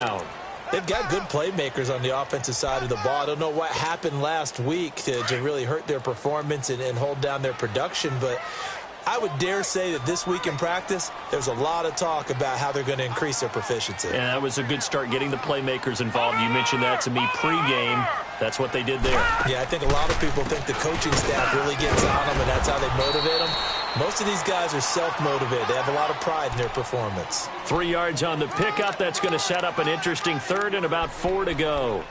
They've got good playmakers on the offensive side of the ball. I don't know what happened last week to really hurt their performance and hold down their production, but I would dare say that this week in practice, there's a lot of talk about how they're going to increase their proficiency. Yeah, that was a good start getting the playmakers involved. You mentioned that to me pregame. That's what they did there. Yeah, I think a lot of people think the coaching staff really gets on them, and that's how they motivate them. Most of these guys are self-motivated. They have a lot of pride in their performance. 3 yards on the pickup. That's going to set up an interesting third and about 4 to go.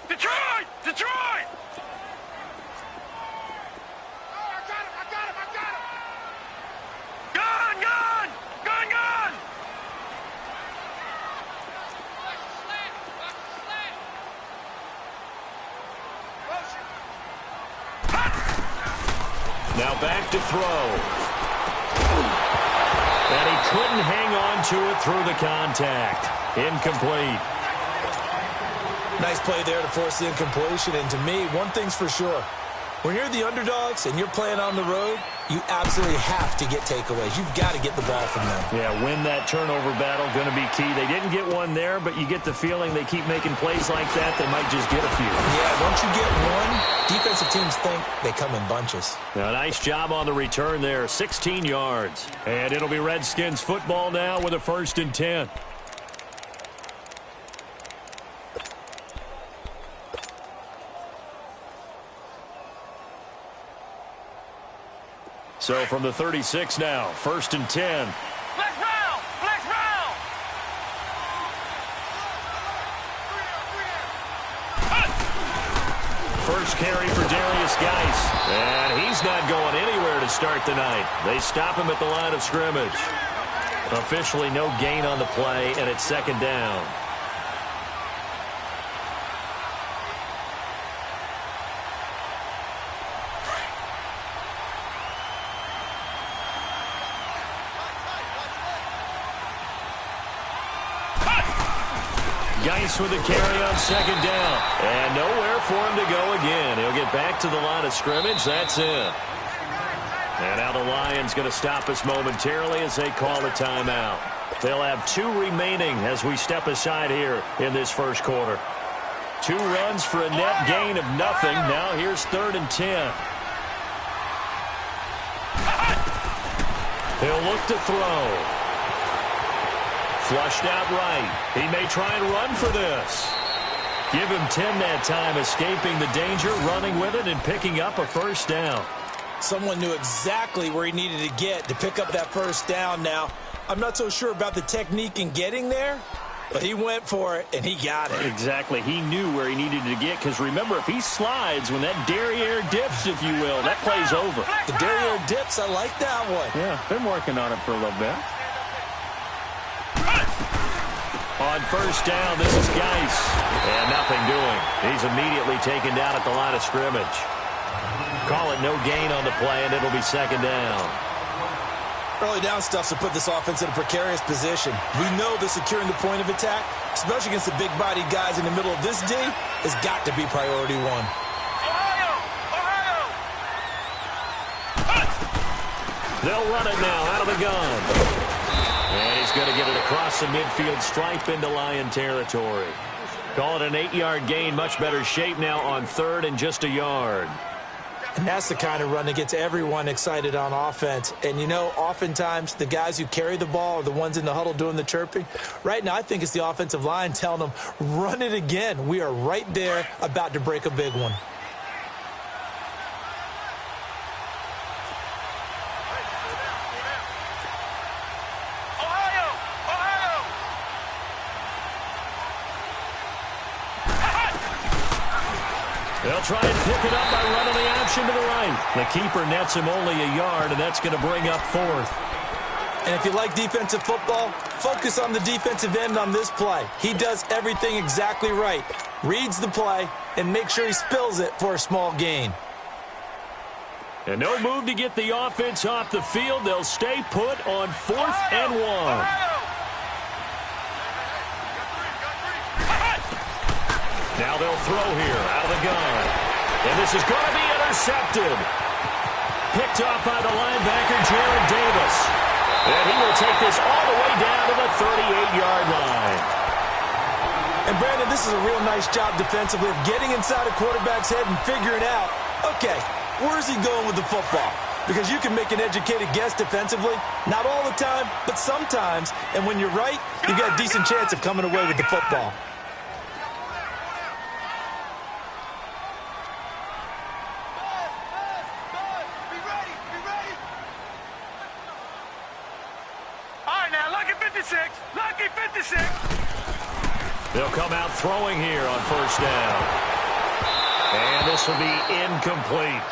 Detroit! Detroit! Now back to throw. And he couldn't hang on to it through the contact. Incomplete. Nice play there to force the incompletion. And to me, one thing's for sure. When you're the underdogs and you're playing on the road, you absolutely have to get takeaways. You've got to get the ball from them. Yeah, win that turnover battle, going to be key. They didn't get one there, but you get the feeling they keep making plays like that, they might just get a few. Yeah, once you get one, defensive teams think they come in bunches. Now, nice job on the return there, 16 yards. And it'll be Redskins football now with a 1st and 10. So from the 36 now, 1st and 10. Flex round! Flex round! First carry for Darius Geis. And he's not going anywhere to start the night. They stop him at the line of scrimmage. Officially no gain on the play, and it's 2nd down. Geis with a carry on 2nd down. And nowhere for him to go again. He'll get back to the line of scrimmage. That's it. And now the Lions going to stop us momentarily as they call a timeout. They'll have 2 remaining as we step aside here in this first quarter. 2 runs for a net gain of nothing. Now here's 3rd and 10. He'll look to throw. Flushed out right. He may try and run for this. Give him 10 that time, escaping the danger, running with it, and picking up a 1st down. Someone knew exactly where he needed to get to pick up that 1st down now. I'm not so sure about the technique in getting there, but he went for it, and he got it. Exactly. He knew where he needed to get, because remember, if he slides, when that derriere dips, if you will, that play's over. The derriere dips, I like that one. Yeah, been working on it for a little bit. On 1st down, this is Geis. And nothing doing. He's immediately taken down at the line of scrimmage. Call it no gain on the play, and it'll be 2nd down. Early down stuff to put this offense in a precarious position. We know that securing the point of attack, especially against the big-bodied guys in the middle of this D, has got to be priority 1. They'll run it now out of the gun. And he's going to get it across the midfield stripe into Lion territory. Call it an 8-yard gain. Much better shape now on 3rd and just a yard. And that's the kind of run that gets everyone excited on offense. And, you know, oftentimes the guys who carry the ball are the ones in the huddle doing the chirping. Right now, I think it's the offensive line telling them, run it again. We are right there about to break a big one. They'll try and pick it up by running the option to the right. The keeper nets him only a yard, and that's going to bring up 4th. And if you like defensive football, focus on the defensive end on this play. He does everything exactly right. Reads the play and makes sure he spills it for a small gain. And no move to get the offense off the field. They'll stay put on 4th and 1. Now they'll throw here out of the gun. And this is going to be intercepted. Picked off by the linebacker, Jared Davis. And he will take this all the way down to the 38-yard line. And, Brandon, this is a real nice job defensively of getting inside a quarterback's head and figuring out, okay, where's he going with the football? Because you can make an educated guess defensively, not all the time, but sometimes. And when you're right, you've got a decent chance of coming away with the football. All right, now, lucky 56. Lucky 56. They'll come out throwing here on first down. And this will be incomplete.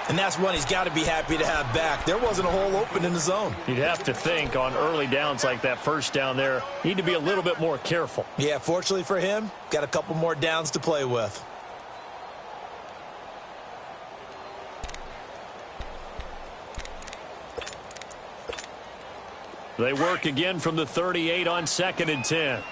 And that's one he's got to be happy to have back. There wasn't a hole open in the zone. You'd have to think on early downs like that first down there, need to be a little bit more careful. Yeah, fortunately for him, got a couple more downs to play with. They work again from the 38 on 2nd and 10.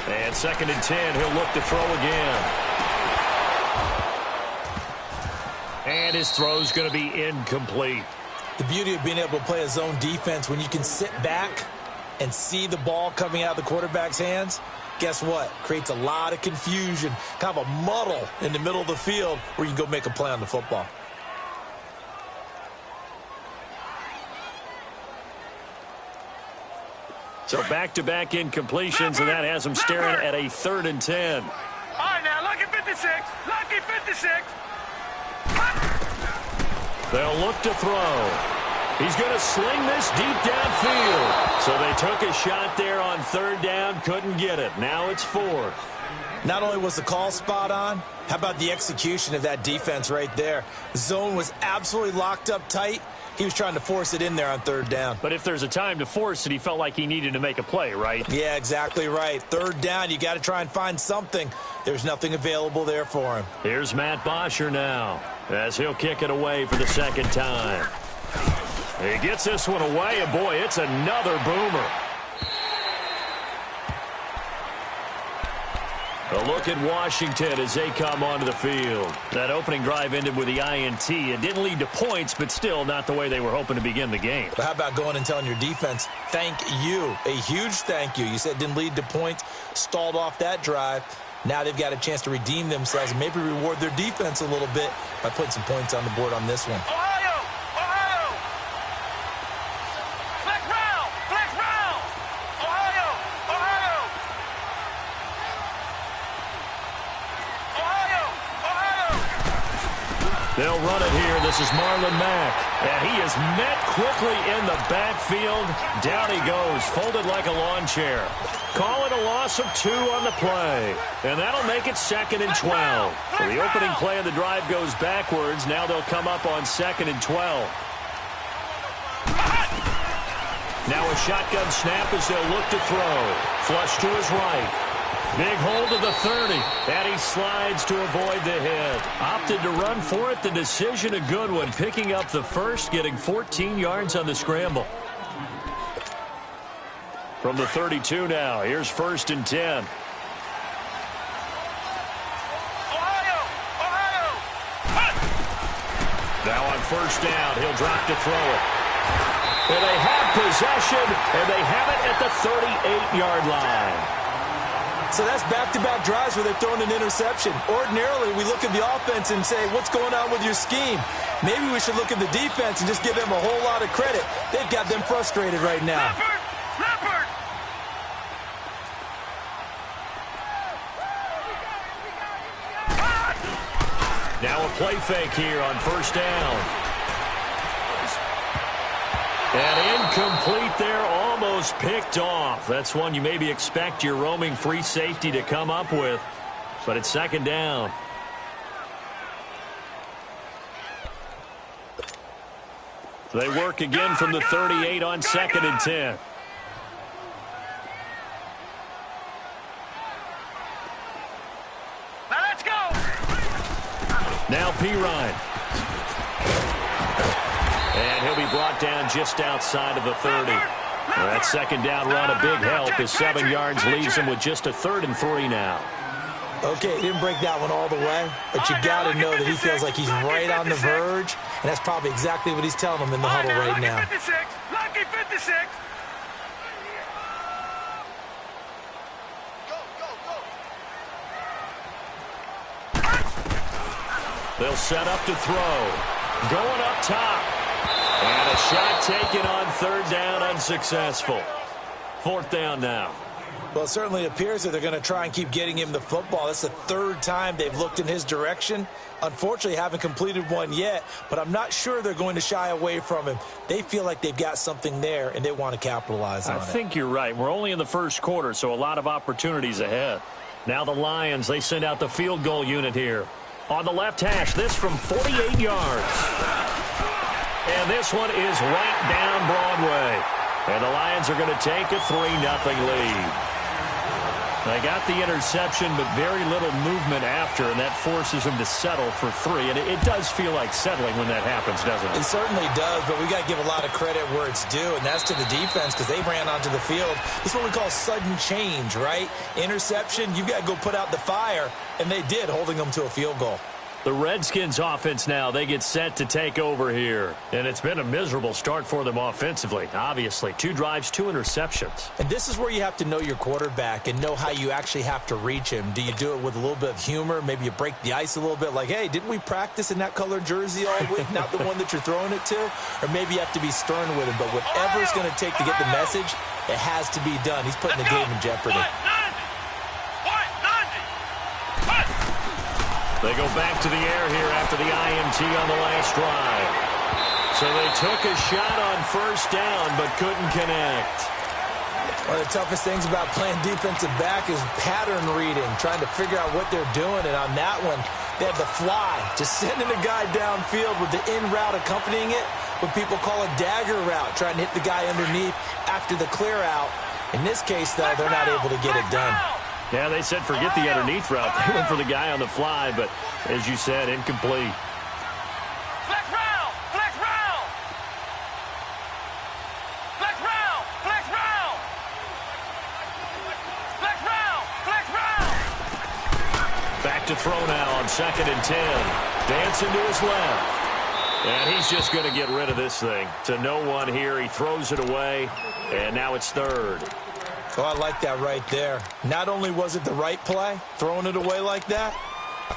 And 2nd and 10, he'll look to throw again. And his throw's going to be incomplete. The beauty of being able to play a zone defense when you can sit back and see the ball coming out of the quarterback's hands, guess what? Creates a lot of confusion, kind of a muddle in the middle of the field where you can go make a play on the football. So back-to-back incompletions, and that has them staring at a 3rd and 10. All right, now, lucky 56. Lucky 56. They'll look to throw. He's going to sling this deep downfield. So they took a shot there on 3rd down, couldn't get it. Now it's 4th. Not only was the call spot on, how about the execution of that defense right there? The zone was absolutely locked up tight. He was trying to force it in there on 3rd down. But if there's a time to force it, he felt like he needed to make a play, right? Yeah, exactly right. 3rd down, you got to try and find something. There's nothing available there for him. Here's Matt Bosher now, as he'll kick it away for the 2nd time. He gets this one away, and boy, it's another boomer. A look at Washington as they come onto the field. That opening drive ended with the INT. It didn't lead to points, but still not the way they were hoping to begin the game. But how about going and telling your defense, thank you, a huge thank you. You said it didn't lead to points, stalled off that drive. Now they've got a chance to redeem themselves and maybe reward their defense a little bit by putting some points on the board on this one. Ohio! Ohio! Flex round! Flex round! Ohio! Ohio! Ohio! Ohio! They'll run it here. This is Marlon Mack. And he is met quickly in the backfield. Down he goes, folded like a lawn chair. Call it a loss of 2 on the play. And that'll make it 2nd and 12. So the opening play of the drive goes backwards. Now they'll come up on 2nd and 12. Now a shotgun snap as they'll look to throw. Flush to his right. Big hold of the 30, and he slides to avoid the hit. Opted to run for it. The decision a good one, picking up the first, getting 14 yards on the scramble. From the 32 now, here's 1st and 10. Ohio! Ohio! Now on 1st down, he'll drop to throw it. And they have possession, and they have it at the 38-yard line. So that's back-to-back drives where they're throwing an interception. Ordinarily, we look at the offense and say, what's going on with your scheme? Maybe we should look at the defense and just give them a whole lot of credit. They've got them frustrated right now. Leopard! Now a play fake here on 1st down. And incomplete there, almost picked off. That's one you maybe expect your roaming free safety to come up with. But it's 2nd down. They work again from the 38 on 2nd and 10. Now let's go! Now Pirine. And he'll be brought down just outside of the 30. That 2nd down run, a big help as 7 yards leaves him with just a 3rd and 3 now. Okay, he didn't break that one all the way, but you got to know that he feels like he's right on the verge, and that's probably exactly what he's telling them in the huddle right now. Lucky 56. They'll set up to throw. Going up top. And a shot taken on third down, unsuccessful. Fourth down now. Well, it certainly appears that they're going to try and keep getting him the football. That's the third time they've looked in his direction. Unfortunately, haven't completed one yet, but I'm not sure they're going to shy away from him. They feel like they've got something there, and they want to capitalize on it. I think you're right. We're only in the first quarter, so a lot of opportunities ahead. Now the Lions, they send out the field goal unit here. On the left hash, this from 48 yards. And this one is right down Broadway. And the Lions are going to take a 3-0 lead. They got the interception, but very little movement after, and that forces them to settle for 3. And it does feel like settling when that happens, doesn't it? It certainly does, but we got to give a lot of credit where it's due, and that's to the defense because they ran onto the field. This is what we call sudden change, right? Interception, you got to go put out the fire, and they did, holding them to a field goal. The Redskins offense now, they get set to take over here. And it's been a miserable start for them offensively, obviously. 2 drives, 2 interceptions. And this is where you have to know your quarterback and know how you actually have to reach him. Do you do it with a little bit of humor? Maybe you break the ice a little bit like, hey, didn't we practice in that colored jersey all week? Not the one that you're throwing it to? Or maybe you have to be stern with him. But whatever it's going to take to get the message, it has to be done. He's putting the game in jeopardy. They go back to the air here after the INT on the last drive. So they took a shot on first down but couldn't connect. One of the toughest things about playing defensive back is pattern reading, trying to figure out what they're doing. And on that one, they had the fly, just sending a guy downfield with the in route accompanying it, what people call a dagger route, trying to hit the guy underneath after the clear out. In this case, though, they're not able to get it done. Yeah, they said forget the underneath route. They went for the guy on the fly, but as you said, incomplete. Flex round! Flex round! Flex round! Flex round! Flex round! Flex round! Back to throw now on 2nd and 10. Dancing to his left. And he's just going to get rid of this thing. To no one here. He throws it away, and now it's 3rd. Oh, I like that right there. Not only was it the right play, throwing it away like that,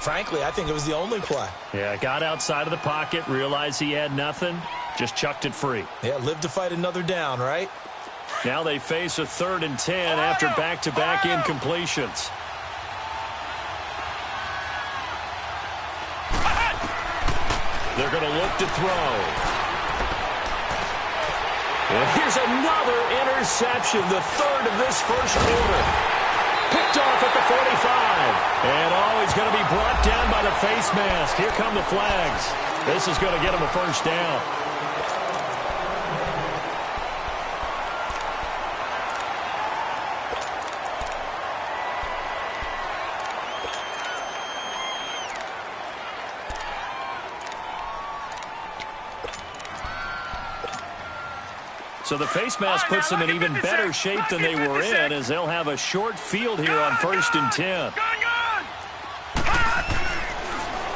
frankly, I think it was the only play. Yeah, got outside of the pocket, realized he had nothing, just chucked it free. Yeah, live to fight another down, right? Now they face a 3rd and 10 after back-to-back incompletions. They're going to look to throw. And here's another interception, the 3rd of this first quarter. Picked off at the 45. And he's going to be brought down by the face mask. Here come the flags. This is going to get him a first down. So the face mask puts them in even better shape than they were in, as they'll have a short field here on 1st and 10.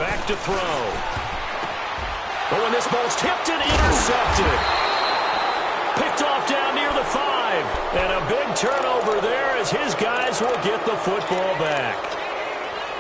Back to throw. Oh, and this ball's tipped and intercepted. Picked off down near the 5. And a big turnover there as his guys will get the football back.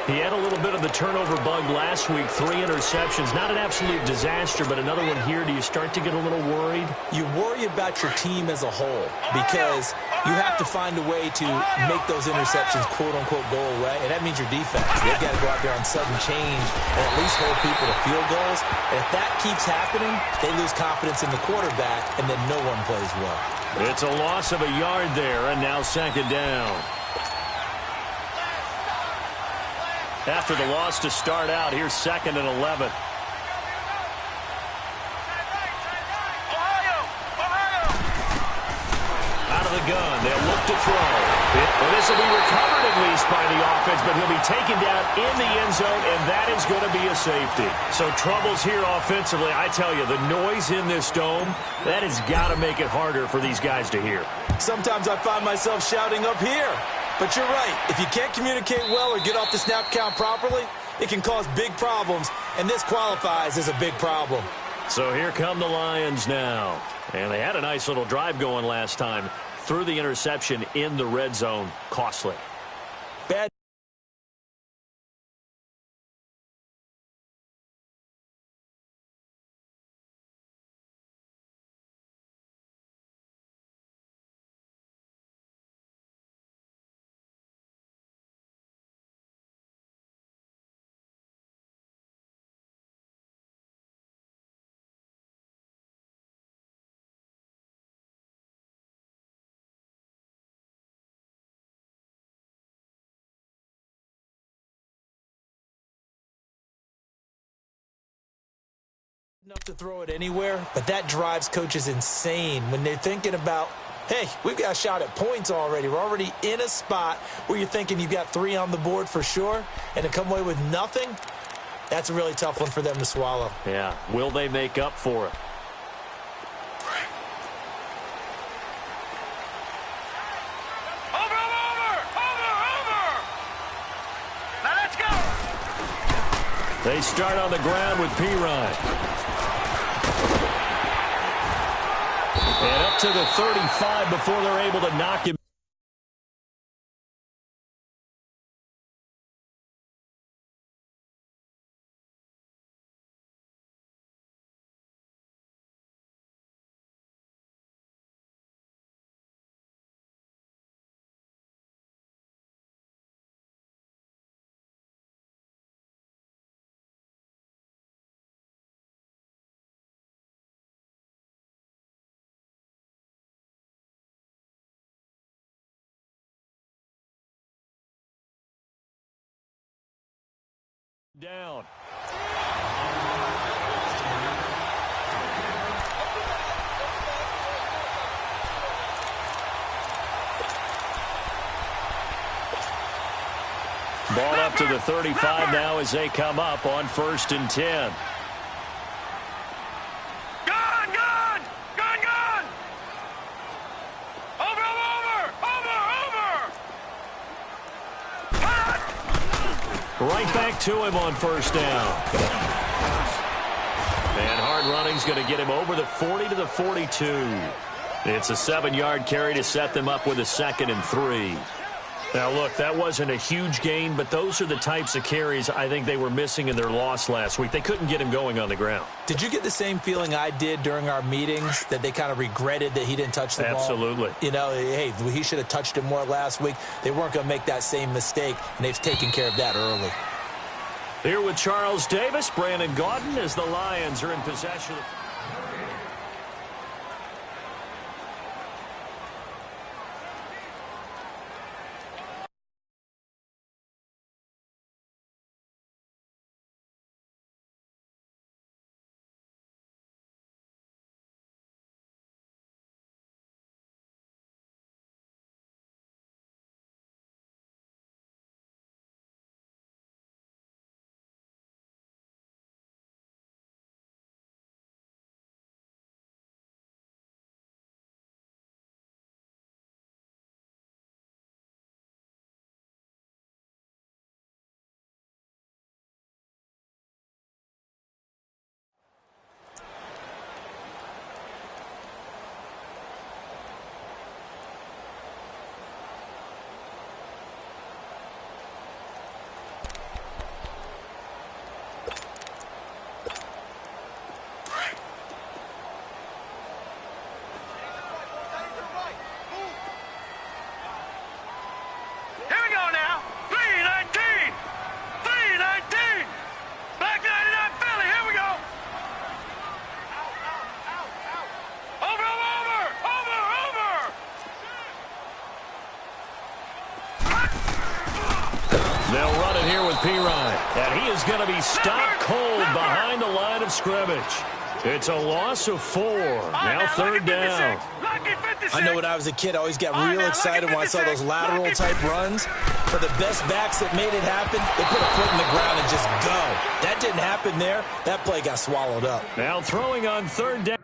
He had a little bit of the turnover bug last week, 3 interceptions. Not an absolute disaster, but another one here. Do you start to get a little worried? You worry about your team as a whole because you have to find a way to make those interceptions, quote-unquote, go away, and that means your defense. They've got to go out there on sudden change and at least hold people to field goals. And if that keeps happening, they lose confidence in the quarterback, and then no one plays well. It's a loss of a yard there, and now 2nd down. After the loss to start out, here's 2nd and 11. Out of the gun, they'll look to throw. Well, this will be recovered at least by the offense, but he'll be taken down in the end zone, and that is going to be a safety. So troubles here offensively. I tell you, the noise in this dome, that has got to make it harder for these guys to hear. Sometimes I find myself shouting up here. But you're right. If you can't communicate well or get off the snap count properly, it can cause big problems, and this qualifies as a big problem. So here come the Lions now. And they had a nice little drive going last time. Threw the interception in the red zone. Costly. Bad. Enough to throw it anywhere, but that drives coaches insane when they're thinking about, hey, we've got a shot at points already. We're already in a spot where you're thinking you've got 3 on the board for sure, and to come away with nothing, that's a really tough one for them to swallow. Yeah, will they make up for it? Now let's go. They start on the ground with P-Ryan. And up to the 35 before they're able to knock him. Down. Ball up to the 35 now as they come up on 1st and 10. Right back to him on 1st down. And hard running's going to get him over the 40 to the 42. It's a 7-yard carry to set them up with a 2nd and 3. Now, look, that wasn't a huge gain, but those are the types of carries I think they were missing in their loss last week. They couldn't get him going on the ground. Did you get the same feeling I did during our meetings, that they kind of regretted that he didn't touch the ball? Absolutely. You know, hey, he should have touched it more last week. They weren't going to make that same mistake, and they've taken care of that early. Here with Charles Davis, Brandon Gaudin, as the Lions are in possession. They'll run it here with P-Ryan. And he is going to be stopped cold behind the line of scrimmage. It's a loss of 4. Now 3rd down. I know when I was a kid, I always got real excited when I saw those lateral-type runs. For the best backs that made it happen, they put a foot in the ground and just go. That didn't happen there. That play got swallowed up. Now throwing on 3rd down.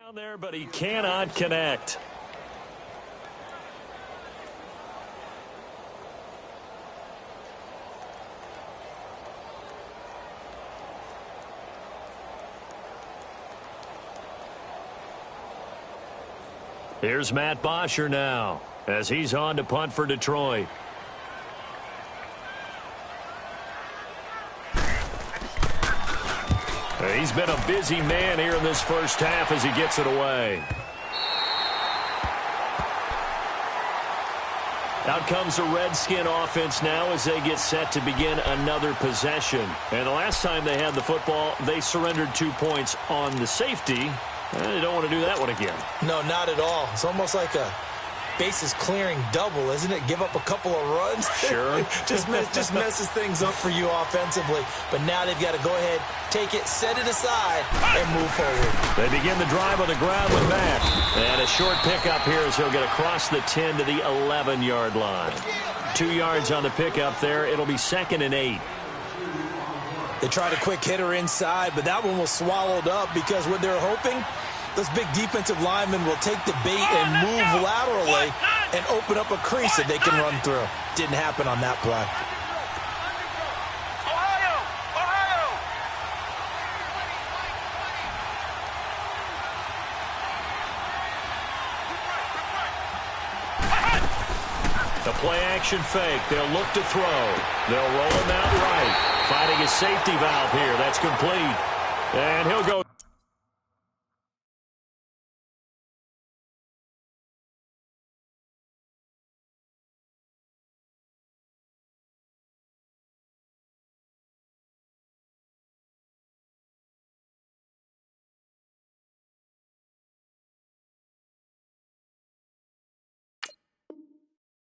Down there, but he cannot connect. Here's Matt Bosher now as he's on to punt for Detroit. He's been a busy man here in this first half as he gets it away. Out comes the Redskin offense now as they get set to begin another possession. And the last time they had the football, they surrendered 2 points on the safety. They don't want to do that one again. No, not at all. It's almost like a bases clearing double, isn't it? Give up a couple of runs. Sure. just messes things up for you offensively. But now they've got to go ahead, take it, set it aside, and move forward. They begin the drive on the ground with Matt. And a short pickup here as he'll get across the 10 to the 11-yard line. 2 yards on the pickup there. It'll be 2nd and 8. They tried a quick hitter inside, but that one was swallowed up because what they're hoping, those big defensive linemen will take the bait and move laterally and open up a crease that they can run through. Didn't happen on that play. The play action fake. They'll look to throw. They'll roll him out right. Finding his safety valve here. That's complete. And he'll go.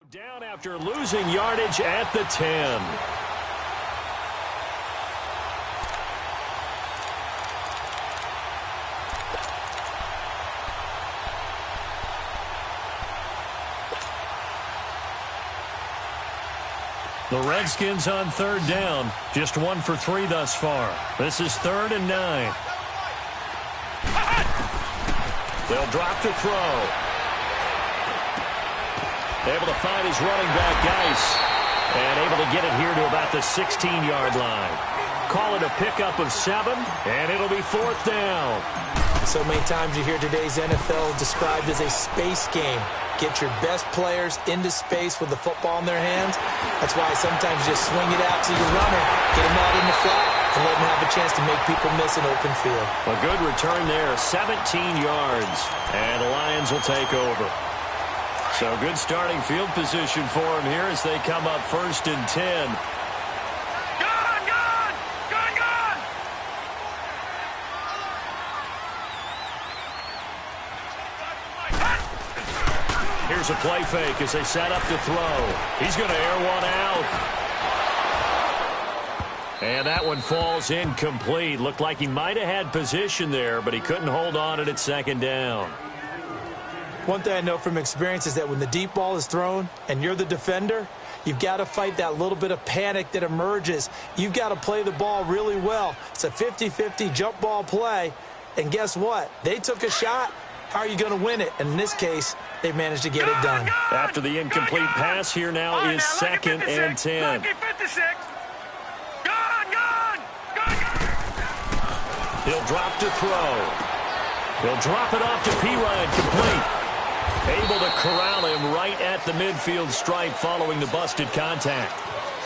Down after losing yardage at the 10. The Redskins on 3rd down. Just 1 for 3 thus far. This is 3rd and 9. They'll drop to throw. Able to find his running back, Geis, and able to get it here to about the 16-yard line. Call it a pickup of 7, and it'll be 4th down. So many times you hear today's NFL described as a space game. Get your best players into space with the football in their hands. That's why sometimes you just swing it out to your runner, get him out in the flat, and let him have a chance to make people miss an open field. A good return there, 17 yards, and the Lions will take over. So good starting field position for them here as they come up 1st and 10. Here's a play fake as they set up to throw. He's going to air one out. And that one falls incomplete. Looked like he might have had position there, but he couldn't hold on it at 2nd down. One thing I know from experience is that when the deep ball is thrown and you're the defender, you've got to fight that little bit of panic that emerges. You've got to play the ball really well. It's a 50-50 jump ball play. And guess what? They took a shot. How are you going to win it? And in this case, they managed to get it done. After the incomplete pass, here now is 2nd and 10. He'll drop to throw. He'll drop it off to Pirine, complete. Able to corral him right at the midfield stripe following the busted contact.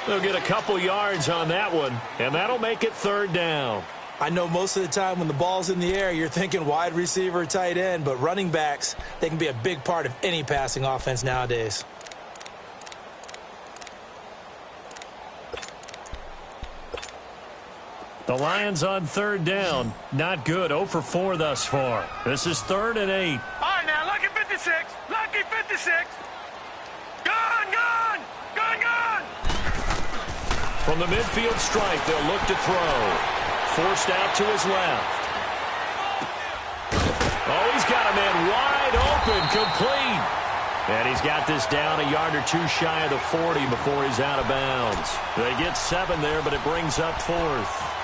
They'll get a couple yards on that one, and that'll make it 3rd down. I know most of the time when the ball's in the air, you're thinking wide receiver, tight end, but running backs, they can be a big part of any passing offense nowadays. The Lions on 3rd down. Not good. 0 for 4 thus far. This is 3rd and 8. All right, now, lucky 56. Lucky 56. Gone. From the midfield stripe, they'll look to throw. Forced out to his left. Oh, he's got a man wide open, complete. And he's got this down a yard or 2 shy of the 40 before he's out of bounds. They get 7 there, but it brings up 4th.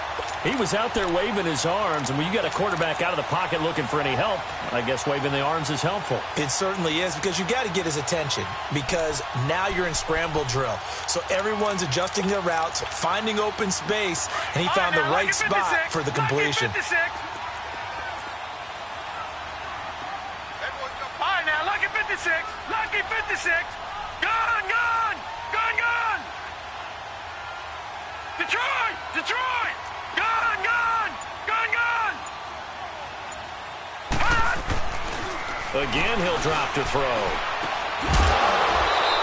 He was out there waving his arms, and when you got a quarterback out of the pocket looking for any help, I guess waving the arms is helpful. It certainly is, because you got to get his attention, because now you're in scramble drill. So everyone's adjusting their routes, finding open space, and he found the right spot for the completion. All right, now, lucky 56. Lucky 56. Gone, gone, gone, gone. Detroit, Detroit. Gone, gone, gone, gone. Hot. Again, he'll drop to throw.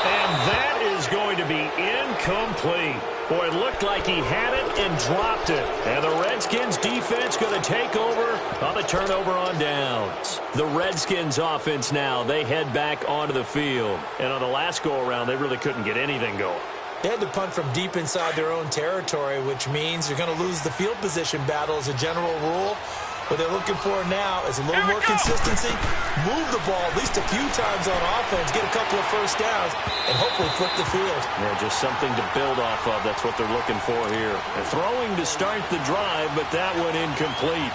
And that is going to be incomplete. Boy, it looked like he had it and dropped it. And the Redskins defense going to take over on the turnover on downs. The Redskins offense now, they head back onto the field. And on the last go-around, they really couldn't get anything going. They had to punt from deep inside their own territory, which means you're going to lose the field position battle as a general rule. What they're looking for now is a little more consistency, move the ball at least a few times on offense, get a couple of first downs, and hopefully flip the field. Yeah, just something to build off of. That's what they're looking for here. And throwing to start the drive, but that one incomplete.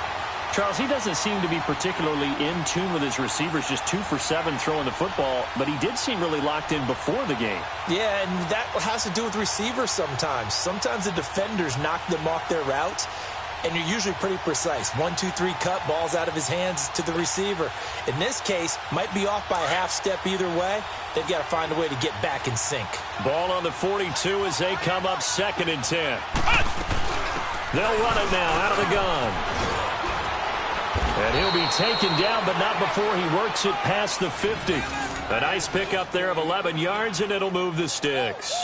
Charles, he doesn't seem to be particularly in tune with his receivers, just 2 for 7 throwing the football, but he did seem really locked in before the game. Yeah, and that has to do with receivers sometimes. Sometimes the defenders knock them off their routes, and you're usually pretty precise. 1, 2, 3 cut, balls out of his hands to the receiver. In this case, might be off by a half step either way. They've got to find a way to get back in sync. Ball on the 42 as they come up 2nd and 10. They'll run it now out of the gun. And he'll be taken down, but not before he works it past the 50. A nice pickup there of 11 yards, and it'll move the sticks.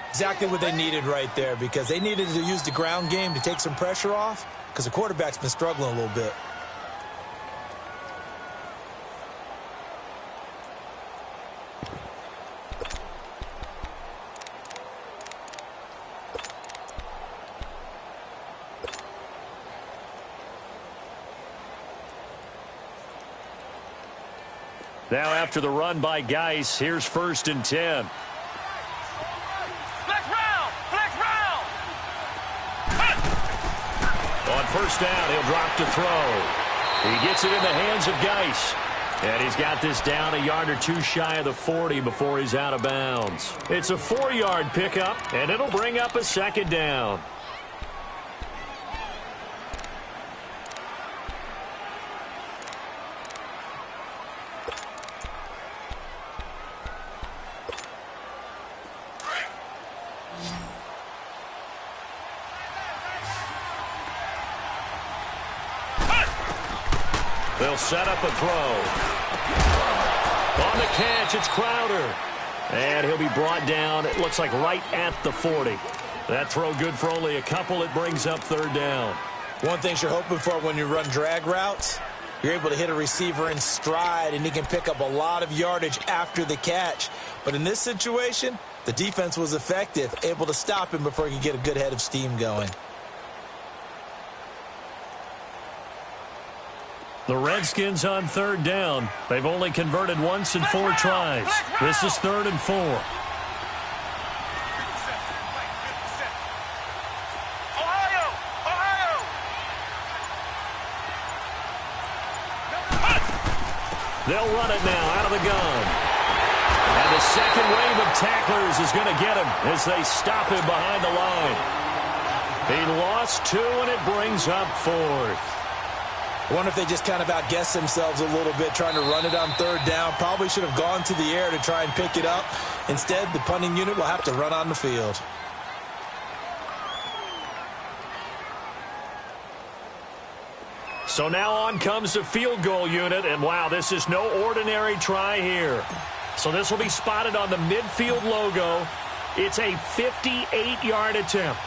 Exactly what they needed right there, because they needed to use the ground game to take some pressure off, because the quarterback's been struggling a little bit. Now after the run by Geis, here's 1st and 10. Flex round, flex round. On 1st down, he'll drop to throw. He gets it in the hands of Geis. And he's got this down a yard or 2 shy of the 40 before he's out of bounds. It's a 4-yard pickup, and it'll bring up a 2nd down. They'll set up a throw. On the catch, it's Crowder. And he'll be brought down, it looks like right at the 40. That throw good for only a couple. It brings up 3rd down. One thing you're hoping for when you run drag routes, you're able to hit a receiver in stride, and he can pick up a lot of yardage after the catch. But in this situation, the defense was effective, able to stop him before he could get a good head of steam going. The Redskins on 3rd down. They've only converted once in 4 tries. This is 3rd and 4. Ohio, Ohio. They'll run it now out of the gun. And the second wave of tacklers is going to get him as they stop him behind the line. He lost 2, and it brings up 4th. I wonder if they just kind of outguessed themselves a little bit trying to run it on 3rd down. Probably should have gone to the air to try and pick it up. Instead, the punting unit will have to run on the field. So now on comes the field goal unit, and wow, this is no ordinary try here. So this will be spotted on the midfield logo. It's a 58-yard attempt.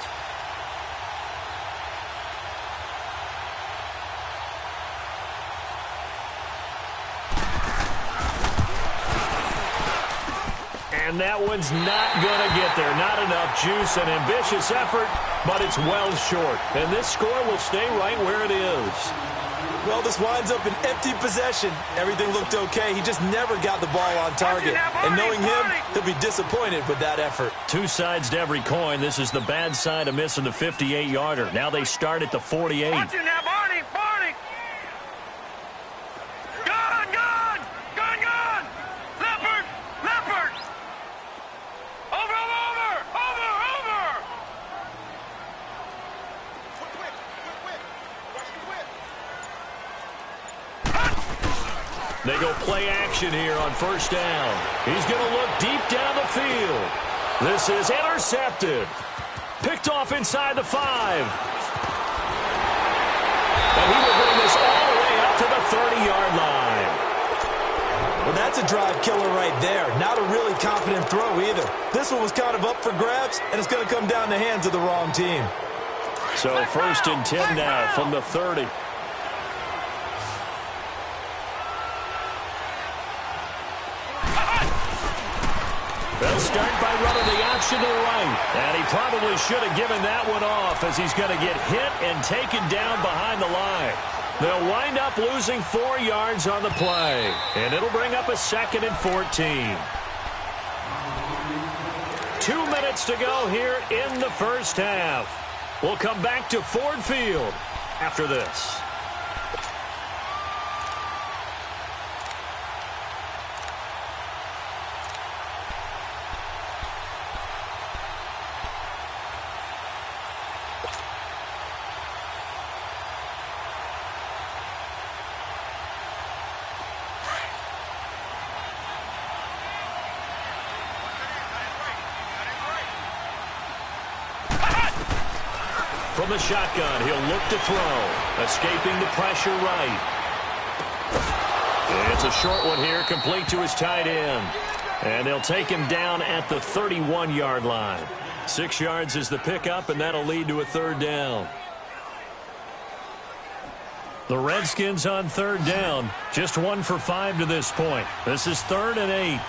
And that one's not going to get there. Not enough juice. An ambitious effort, but it's well short. And this score will stay right where it is. Well, this winds up an empty possession. Everything looked okay. He just never got the ball on target. And knowing him, he'll be disappointed with that effort. Two sides to every coin. This is the bad side of missing the 58-yarder. Now they start at the 48. Watch it now, Barney! Barney! Gun! Gun! Gun! Gun! Leopard! Leopard! Over! Over! Over! Over! They go play action here on first down. He's going to look deep down the field. This is intercepted. Picked off inside the 5. And he will bring this all the way up to the 30-yard line. Well, that's a drive killer right there. Not a really confident throw either. This one was kind of up for grabs, and it's going to come down the hands of the wrong team. So first and 10 now from the 30. They'll start by running the option to the right. And he probably should have given that one off as he's going to get hit and taken down behind the line. They'll wind up losing 4 yards on the play. And it'll bring up a 2nd and 14. 2 minutes to go here in the first half. We'll come back to Ford Field after this. From the shotgun, he'll look to throw. Escaping the pressure right. It's a short one here, complete to his tight end. And they'll take him down at the 31-yard line. 6 yards is the pickup, and that'll lead to a 3rd down. The Redskins on 3rd down. Just 1 for 5 to this point. This is 3rd and 8.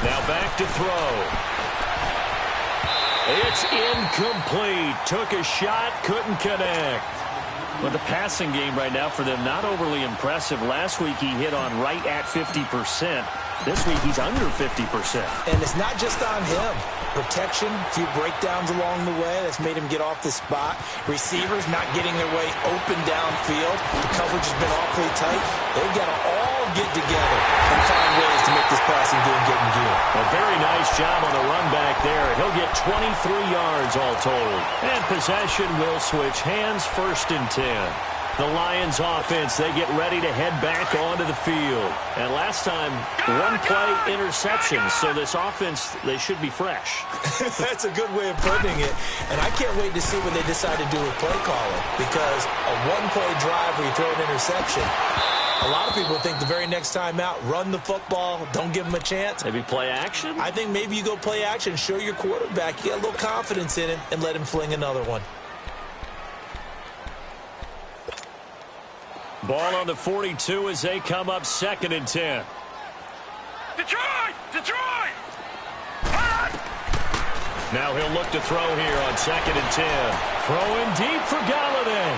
Now back to throw. It's incomplete. Took a shot, couldn't connect. But the passing game right now for them, not overly impressive. Last week he hit on right at 50%. This week he's under 50%. And it's not just on him. Protection, a few breakdowns along the way. That's made him get off the spot. Receivers not getting their way open downfield. The coverage has been awfully tight. They've got to all get together and find ways to make this passing game get in gear. A very nice job on the run back there. He'll get 23 yards all told. And possession will switch hands, 1st and 10. The Lions offense, they get ready to head back onto the field. And last time, 1-play interception. So this offense, they should be fresh. That's a good way of putting it. And I can't wait to see what they decide to do with play calling. Because a 1-play drive where you throw an interception, a lot of people think the very next time out, run the football, don't give them a chance. Maybe play action? I think maybe you go play action, show your quarterback, you get a little confidence in him, and let him fling another one. Ball on the 42 as they come up 2nd and 10. Detroit! Detroit! Now he'll look to throw here on 2nd and 10. Throwing deep for Galladay.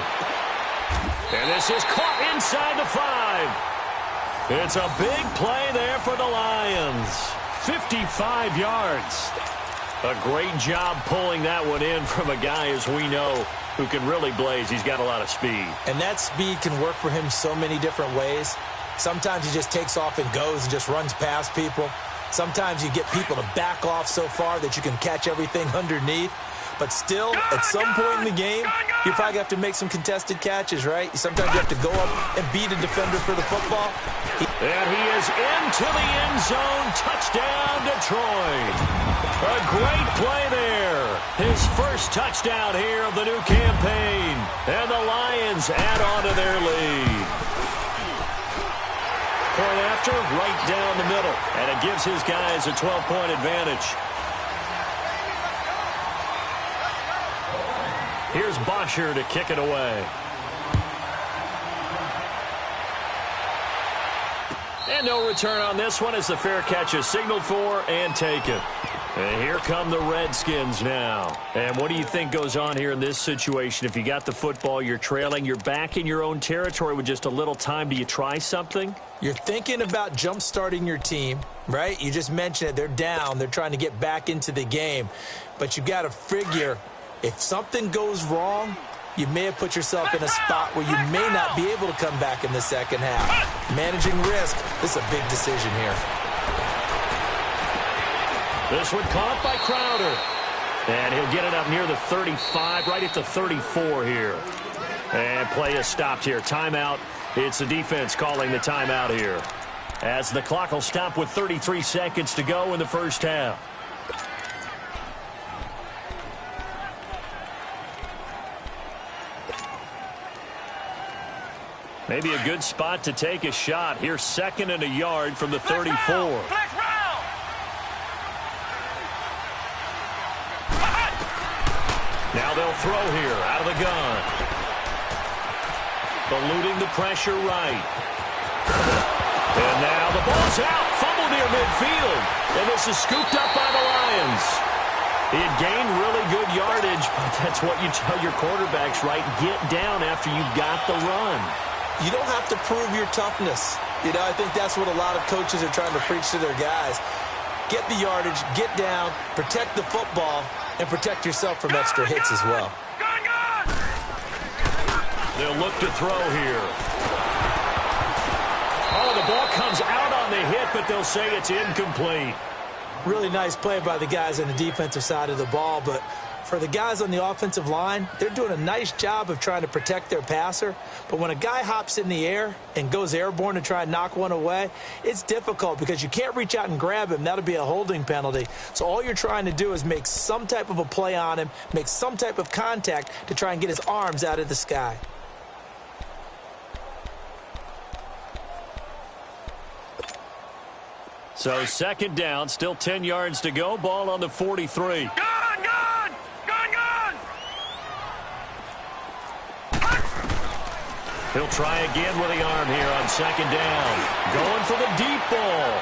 And this is caught inside the 5. It's a big play there for the Lions. 55 yards. A great job pulling that one in from a guy, as we know, who can really blaze. He's got a lot of speed. And that speed can work for him so many different ways. Sometimes he just takes off and goes and just runs past people. Sometimes you get people to back off so far that you can catch everything underneath. But still, at some point in the game, you probably have to make some contested catches, right? Sometimes you have to go up and beat a defender for the football. And he is into the end zone. Touchdown, Detroit. A great play there. His first touchdown here of the new campaign. And the Lions add on to their lead. Point after, right down the middle. And it gives his guys a 12-point advantage. Here's Bosher to kick it away. And no return on this one as the fair catch is signaled for and taken. And here come the Redskins now. And what do you think goes on here in this situation? If you got the football, you're trailing, you're back in your own territory with just a little time. Do you try something? You're thinking about jump-starting your team, right? You just mentioned it. They're down. They're trying to get back into the game. But you've got to figure if something goes wrong, you may have put yourself in a spot where you may not be able to come back in the second half. Managing risk, this is a big decision here. This one caught by Crowder. And he'll get it up near the 35, right at the 34 here. And play is stopped here. Timeout. It's the defense calling the timeout here. As the clock will stop with 33 seconds to go in the first half. Maybe a good spot to take a shot. Here's 2nd and a yard from the 34. Now they'll throw here out of the gun. Eluding the pressure right. And now the ball's out. Fumble near midfield. And this is scooped up by the Lions. He had gained really good yardage, but that's what you tell your quarterbacks, right? Get down after you got the run. You don't have to prove your toughness. You know, I think that's what a lot of coaches are trying to preach to their guys. Get the yardage, get down, protect the football, and protect yourself from extra hits as well. They'll look to throw here. Oh, the ball comes out on the hit, but they'll say it's incomplete. Really nice play by the guys on the defensive side of the ball, but for the guys on the offensive line, they're doing a nice job of trying to protect their passer. But when a guy hops in the air and goes airborne to try and knock one away, it's difficult because you can't reach out and grab him. That'll be a holding penalty. So all you're trying to do is make some type of a play on him, make some type of contact to try and get his arms out of the sky. So 2nd down, still 10 yards to go. Ball on the 43. He'll try again with the arm here on 2nd down. Going for the deep ball.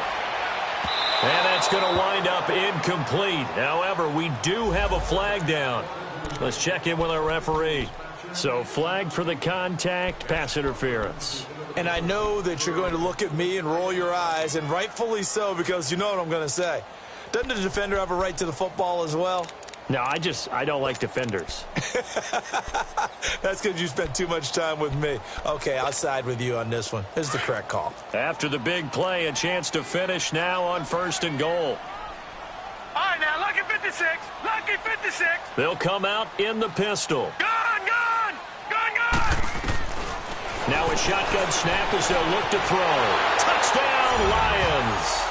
And that's going to wind up incomplete. However, we do have a flag down. Let's check in with our referee. So flag for the contact, pass interference. And I know that you're going to look at me and roll your eyes, and rightfully so, because you know what I'm going to say. Doesn't the defender have a right to the football as well? No, I don't like defenders. That's because you spent too much time with me. Okay, I'll side with you on this one. This is the correct call. After the big play, a chance to finish now on 1st and goal. All right, now, lucky 56. Lucky 56. They'll come out in the pistol. Gun. Now a shotgun snap as they'll look to throw. Touchdown, Lions.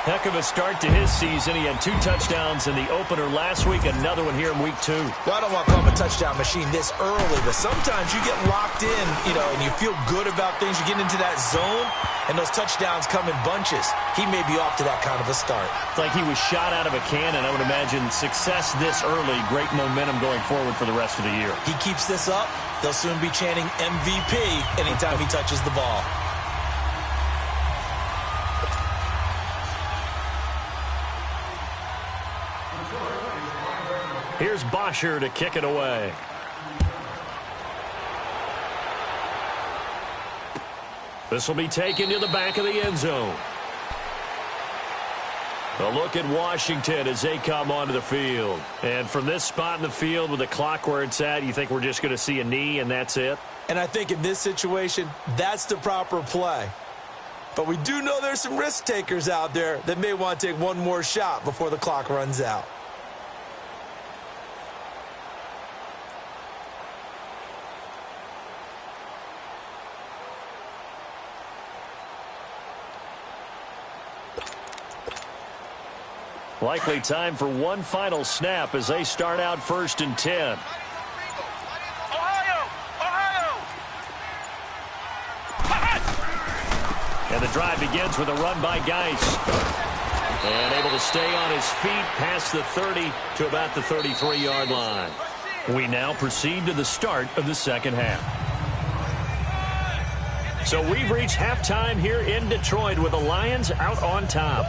Heck of a start to his season. He had 2 touchdowns in the opener last week, another one here in week 2. Well, I don't want to call him a touchdown machine this early, but sometimes you get locked in, you know, and you feel good about things. You get into that zone, and those touchdowns come in bunches. He may be off to that kind of a start. It's like he was shot out of a cannon. I would imagine success this early, great momentum going forward for the rest of the year. He keeps this up, they'll soon be chanting MVP anytime he touches the ball. Here's Bosher to kick it away. This will be taken to the back of the end zone. A look at Washington as they come onto the field. And from this spot in the field with the clock where it's at, you think we're just going to see a knee and that's it? And I think in this situation, that's the proper play. But we do know there's some risk takers out there that may want to take one more shot before the clock runs out. Likely time for one final snap as they start out 1st and 10. And the drive begins with a run by Geis. And able to stay on his feet past the 30 to about the 33-yard line. We now proceed to the start of the second half. So we've reached halftime here in Detroit with the Lions out on top.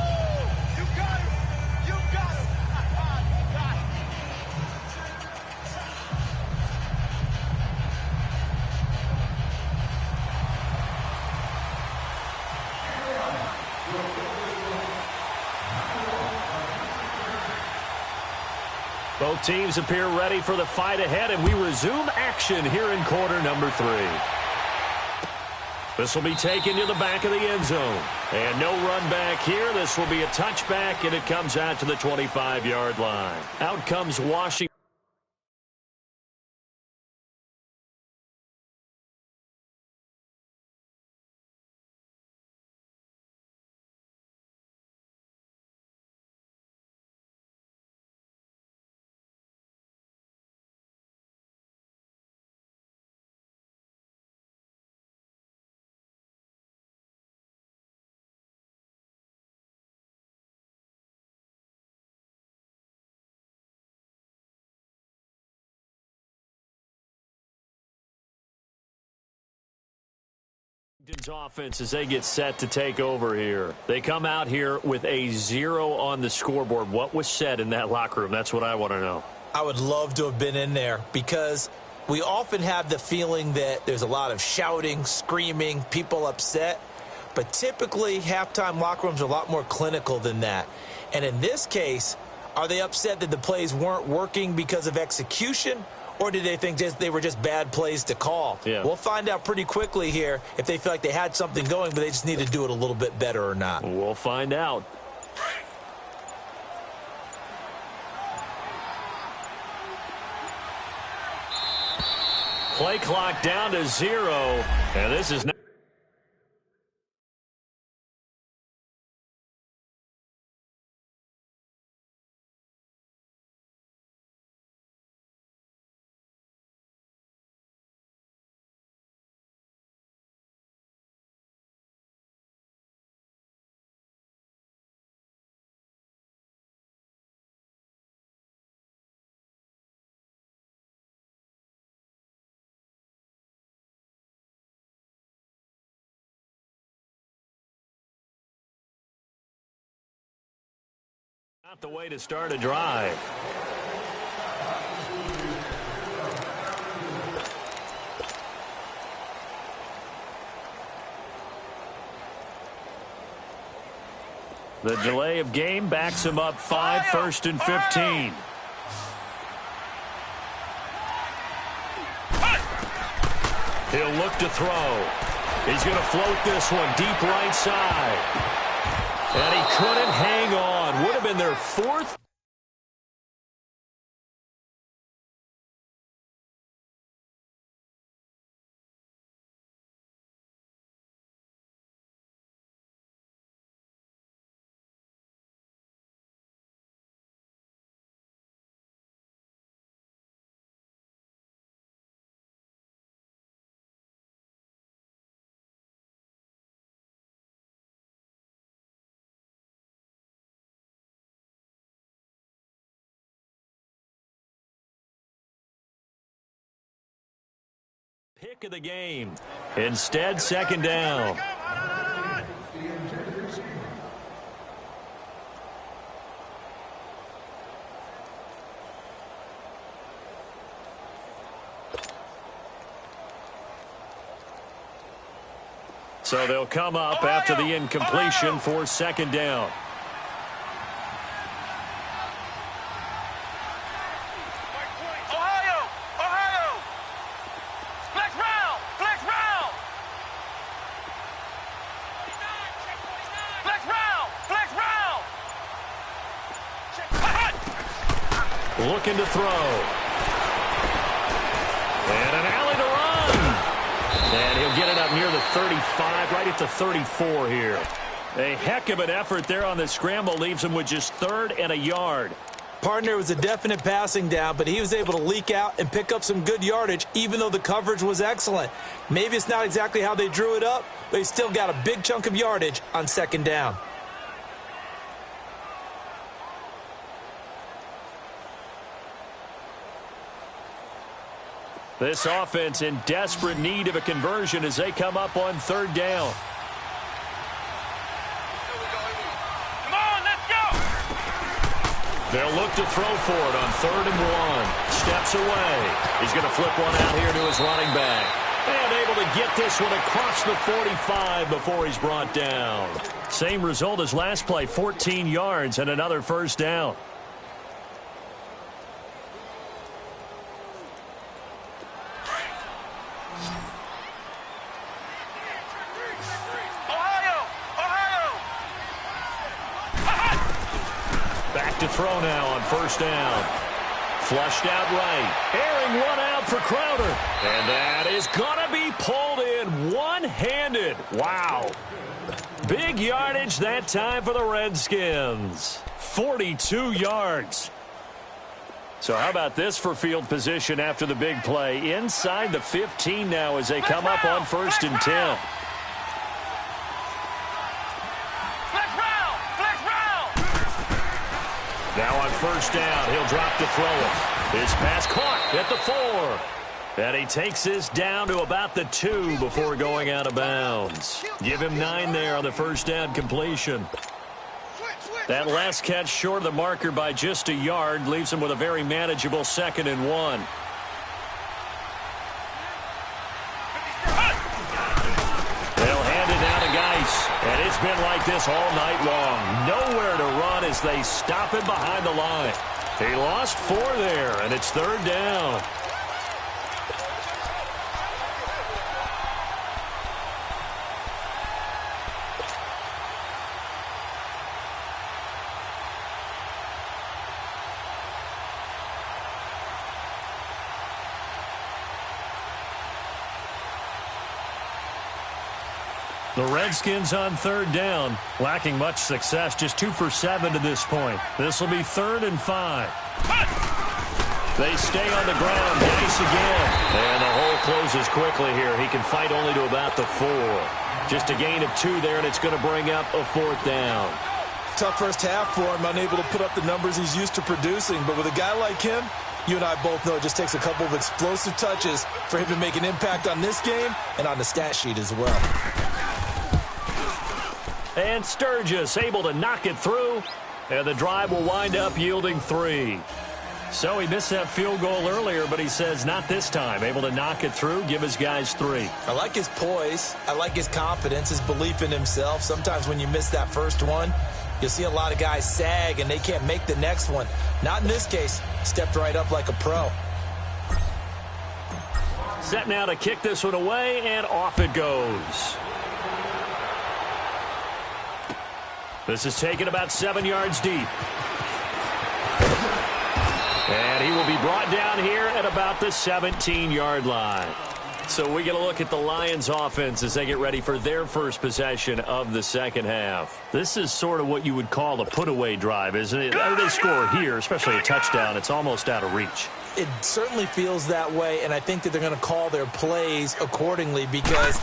Both teams appear ready for the fight ahead, and we resume action here in quarter number 3. This will be taken to the back of the end zone. And no run back here. This will be a touchback, and it comes out to the 25-yard line. Out comes Washington. Offense as they get set to take over here. They come out here with a 0 on the scoreboard. What was said in that locker room? That's what I want to know. I would love to have been in there because we often have the feeling that there's a lot of shouting, screaming, people upset. But typically, halftime locker rooms are a lot more clinical than that. And in this case, are they upset that the plays weren't working because of execution? Or did they think they were just bad plays to call? Yeah. We'll find out pretty quickly here if they feel like they had something going, but they just need to do it a little bit better or not. We'll find out. Play clock down to 0, and this is not. Not the way to start a drive. The delay of game backs him up 5, 1st and 15. He'll look to throw. He's going to float this one deep right side. And he couldn't hang on. Would have been their 4th. Pick of the game. Instead, 2nd down. So they'll come up after the incompletion for 2nd down. Looking to throw. And an alley to run. And he'll get it up near the 35, right at the 34 here. A heck of an effort there on the scramble. Leaves him with just 3rd and a yard. Partner was a definite passing down, but he was able to leak out and pick up some good yardage, even though the coverage was excellent. Maybe it's not exactly how they drew it up, but he still got a big chunk of yardage on 2nd down. This offense in desperate need of a conversion as they come up on 3rd down. Come on, let's go! They'll look to throw for it on 3rd and 1. Steps away. He's going to flip one out here to his running back. And able to get this one across the 45 before he's brought down. Same result as last play, 14 yards and another 1st down. to throw now on first down. Flushed out right. Airing one out for Crowder. And that is going to be pulled in one-handed. Wow. Big yardage that time for the Redskins. 42 yards. So how about this for field position after the big play? Inside the 15 now as they come up on 1st and 10. Now on first down, he'll drop to throw it. His pass caught at the 4. And he takes this down to about the 2 before going out of bounds. Give him 9 there on the first down completion. That last catch short of the marker by just a yard leaves him with a very manageable 2nd and 1. They'll hand it down to Geis. And it's been like this all night long. Nowhere to run as they stop him behind the line. He lost 4 there, and it's 3rd down. The Redskins on 3rd down, lacking much success, just 2 for 7 to this point. This will be 3rd and 5. They stay on the ground, Geis again. And the hole closes quickly here. He can fight only to about the 4. Just a gain of 2 there, and it's going to bring up a 4th down. Tough first half for him, unable to put up the numbers he's used to producing. But with a guy like him, you and I both know it just takes a couple of explosive touches for him to make an impact on this game and on the stat sheet as well. And Sturgis able to knock it through, and the drive will wind up yielding 3. So he missed that field goal earlier, but he says not this time. Able to knock it through, give his guys 3. I like his poise. I like his confidence, his belief in himself. Sometimes when you miss that first one, you'll see a lot of guys sag, and they can't make the next one. Not in this case. Stepped right up like a pro. Set now to kick this one away, and off it goes. This is taken about 7 yards deep. And he will be brought down here at about the 17-yard line. So we get a look at the Lions offense as they get ready for their first possession of the second half. This is sort of what you would call a put-away drive, isn't it? They score here, especially a touchdown. It's almost out of reach. It certainly feels that way, and I think that they're going to call their plays accordingly because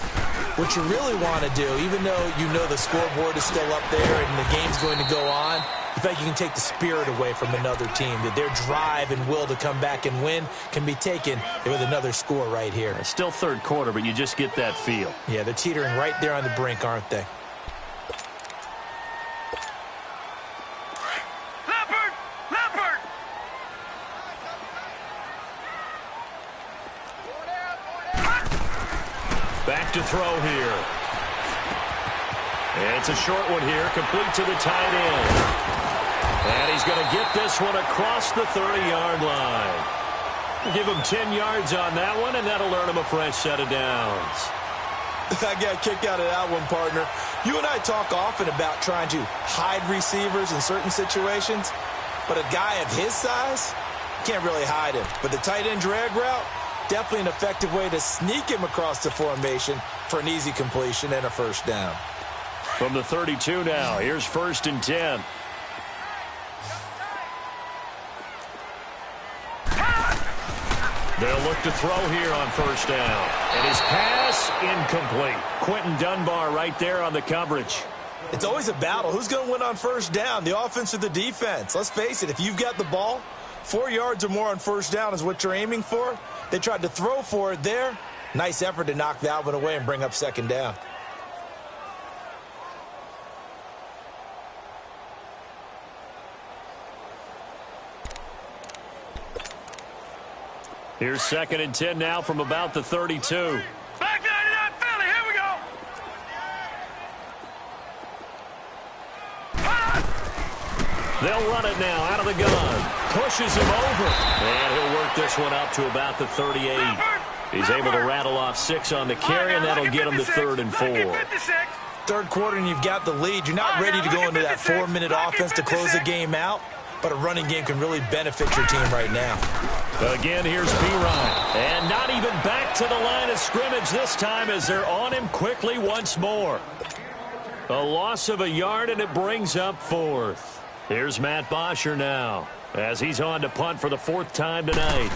what you really want to do, even though you know the scoreboard is still up there and the game's going to go on, you feel like you can take the spirit away from another team, that their drive and will to come back and win can be taken with another score right here. It's still third quarter, but you just get that feel. Yeah, they're teetering right there on the brink, aren't they? Back to throw here. And it's a short one here, complete to the tight end. And he's going to get this one across the 30-yard line. Give him 10 yards on that one, and that'll earn him a fresh set of downs. I got a kick out of that one, partner. You and I talk often about trying to hide receivers in certain situations, but a guy of his size can't really hide him. But the tight end drag route, definitely an effective way to sneak him across the formation for an easy completion and a first down. From the 32 now, here's 1st and 10. They'll look to throw here on first down. And his pass incomplete. Quentin Dunbar right there on the coverage. It's always a battle. Who's going to win on first down, the offense or the defense? Let's face it, if you've got the ball, 4 yards or more on first down is what you're aiming for. They tried to throw for it there. Nice effort to knock that one away and bring up second down. Here's 2nd and 10 now from about the 32. Back 99 Philly, here we go. They'll run it now out of the gun. Pushes him over. And he'll work this one up to about the 38. He's able to rattle off 6 on the carry, and that'll get him to 3rd and 4. Third quarter, and you've got the lead. You're not ready to go into that 4-minute offense to close the game out. but a running game can really benefit your team right now. Again, here's P-Ryan. And not even back to the line of scrimmage this time as they're on him quickly once more. A loss of a yard, and it brings up 4th. Here's Matt Bosher now as he's on to punt for the 4th time tonight.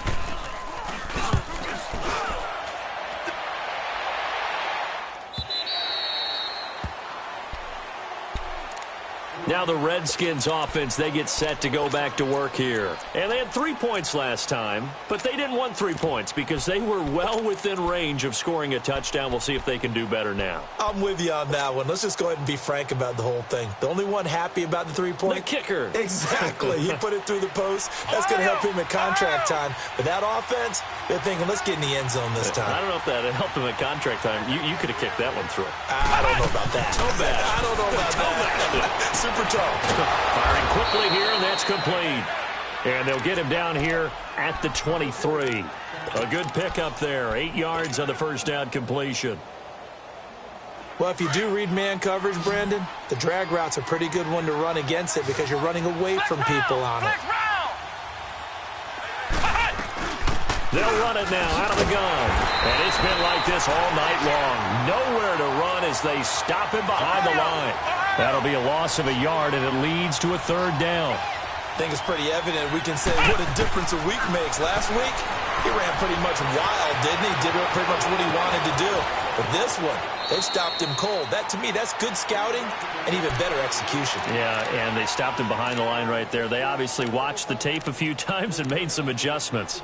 Now the Redskins offense, they get set to go back to work here. And they had 3 points last time, but they didn't want 3 points because they were well within range of scoring a touchdown. We'll see if they can do better now. I'm with you on that one. Let's just go ahead and be frank about the whole thing. The only one happy about the 3-point? The kicker. Exactly. He put it through the post. That's going to help him at contract time. But that offense, they're thinking, let's get in the end zone this time. I don't know if that helped him at contract time. You could have kicked that one through. I don't know about that. So bad. I don't know about that. Super Firing quickly here, and that's complete. And they'll get him down here at the 23. A good pickup there. 8 yards on the first down completion. Well, if you do read man coverage, Brandon, the drag route's a pretty good one to run against it because you're running away from people on it. They'll run it now out of the gun. And it's been like this all night long. Nowhere to run as they stop him behind the line. That'll be a loss of a yard, and it leads to a 3rd down. I think it's pretty evident. We can say what a difference a week makes. Last week, he ran pretty much wild, didn't he? Did pretty much what he wanted to do. But this one, they stopped him cold. That, to me, that's good scouting and even better execution. Yeah, and they stopped him behind the line right there. They obviously watched the tape a few times and made some adjustments.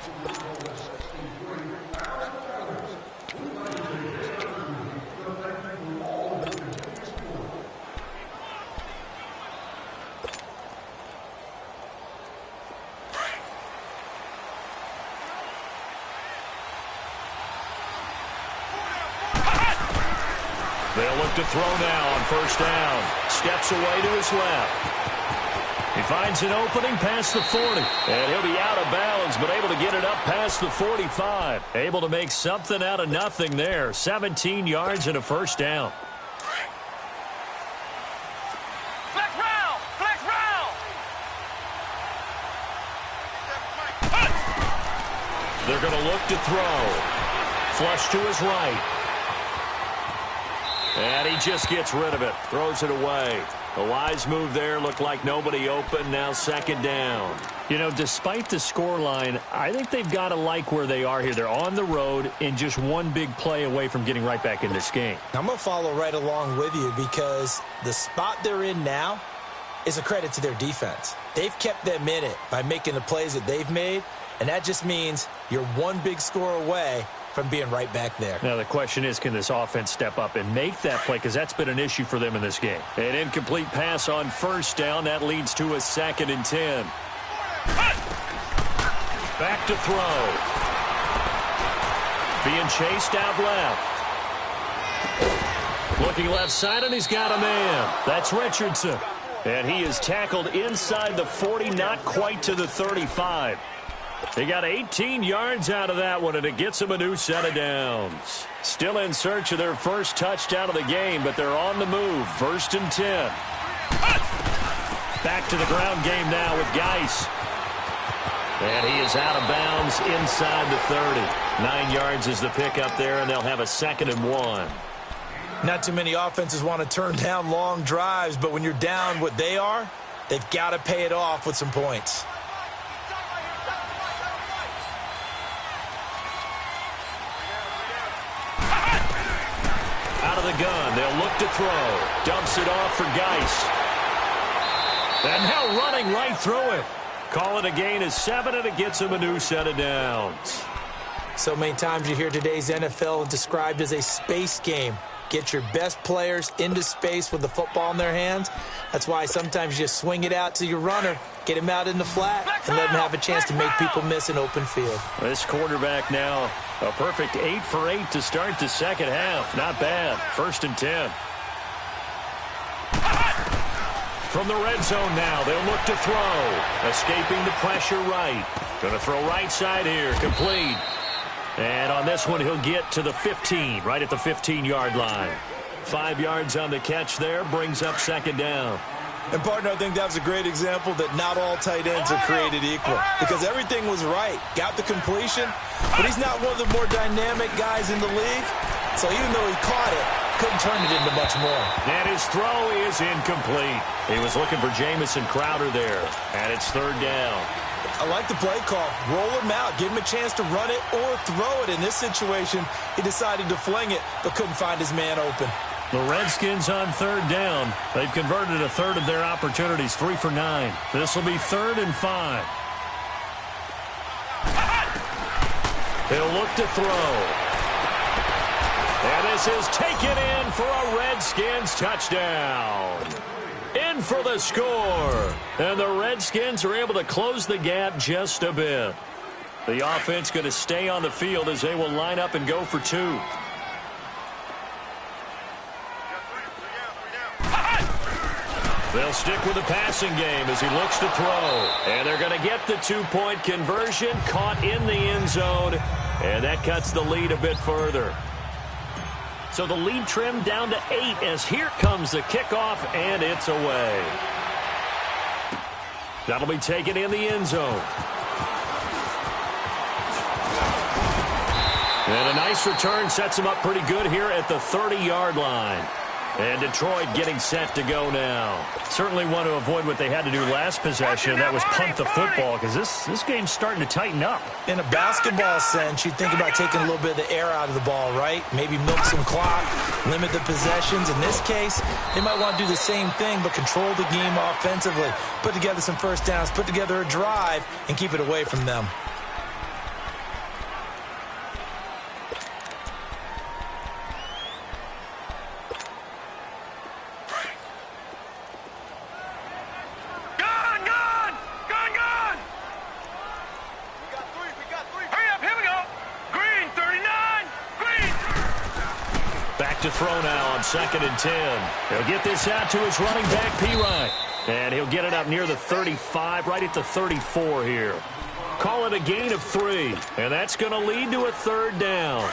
They'll look to throw now on first down. Steps away to his left. He finds an opening past the 40. And he'll be out of bounds, but able to get it up past the 45. Able to make something out of nothing there. 17 yards and a first down. Flex round! Flex round! They're going to look to throw. Flush to his right. And he just gets rid of it. Throws it away. A wise move there. Looked like nobody open. Now 2nd down. You know, despite the scoreline, I think they've got to like where they are here. They're on the road and just one big play away from getting right back in this game. I'm going to follow right along with you because the spot they're in now is a credit to their defense. They've kept them in it by making the plays that they've made, and that just means you're one big score away from being right back there. Now the question is, can this offense step up and make that play? Because that's been an issue for them in this game. An incomplete pass on first down. That leads to a 2nd and 10. Back to throw. Being chased out left. Looking left side, and he's got a man. That's Richardson. And he is tackled inside the 40, not quite to the 35. They got 18 yards out of that one, and it gets them a new set of downs. Still in search of their first touchdown of the game, but they're on the move. 1st and 10. Back to the ground game now with Geis. And he is out of bounds inside the 30. 9 yards is the pickup there, and they'll have a 2nd and 1. Not too many offenses want to turn down long drives, but when you're down what they are, they've got to pay it off with some points. Out of the gun, they'll look to throw. Dumps it off for Geis. And now running right through it. Call it a gain of 7, and it gets him a new set of downs. So many times you hear today's NFL described as a space game. Get your best players into space with the football in their hands. That's why sometimes you just swing it out to your runner, get him out in the flat, and let him have a chance to make people miss an open field. This quarterback now, a perfect 8 for 8 to start the second half. Not bad. 1st and 10. From the red zone now, they'll look to throw. Escaping the pressure right. Going to throw right side here. Complete. And on this one, he'll get to the 15, right at the 15-yard line. 5 yards on the catch there, brings up 2nd down. And, partner, I think that was a great example that not all tight ends are created equal because everything was right. Got the completion, but he's not one of the more dynamic guys in the league. So even though he caught it, couldn't turn it into much more. And his throw is incomplete. He was looking for Jamison Crowder there, and it's third down. I like the play call. Roll him out. Give him a chance to run it or throw it. In this situation, he decided to fling it, but couldn't find his man open. The Redskins on third down. They've converted a third of their opportunities, 3 for 9. This will be 3rd and 5. He'll look to throw. And this is taken in for a Redskins touchdown. In for the score. And the Redskins are able to close the gap just a bit. The offense going to stay on the field as they will line up and go for 2. They'll stick with the passing game as he looks to throw. And they're going to get the 2-point conversion, caught in the end zone. And that cuts the lead a bit further. So the lead trimmed down to 8 as here comes the kickoff, and it's away. That'll be taken in the end zone. And a nice return sets him up pretty good here at the 30-yard line. And Detroit getting set to go now. Certainly want to avoid what they had to do last possession, and that was punt the football, because this game's starting to tighten up. In a basketball sense, you'd think about taking a little bit of the air out of the ball, right? Maybe milk some clock, limit the possessions. In this case, they might want to do the same thing, but control the game offensively. Put together some first downs, put together a drive, and keep it away from them. To throw now on 2nd and 10. He'll get this out to his running back, Pirine. And he'll get it up near the 35, right at the 34 here. Call it a gain of 3. And that's going to lead to a 3rd down.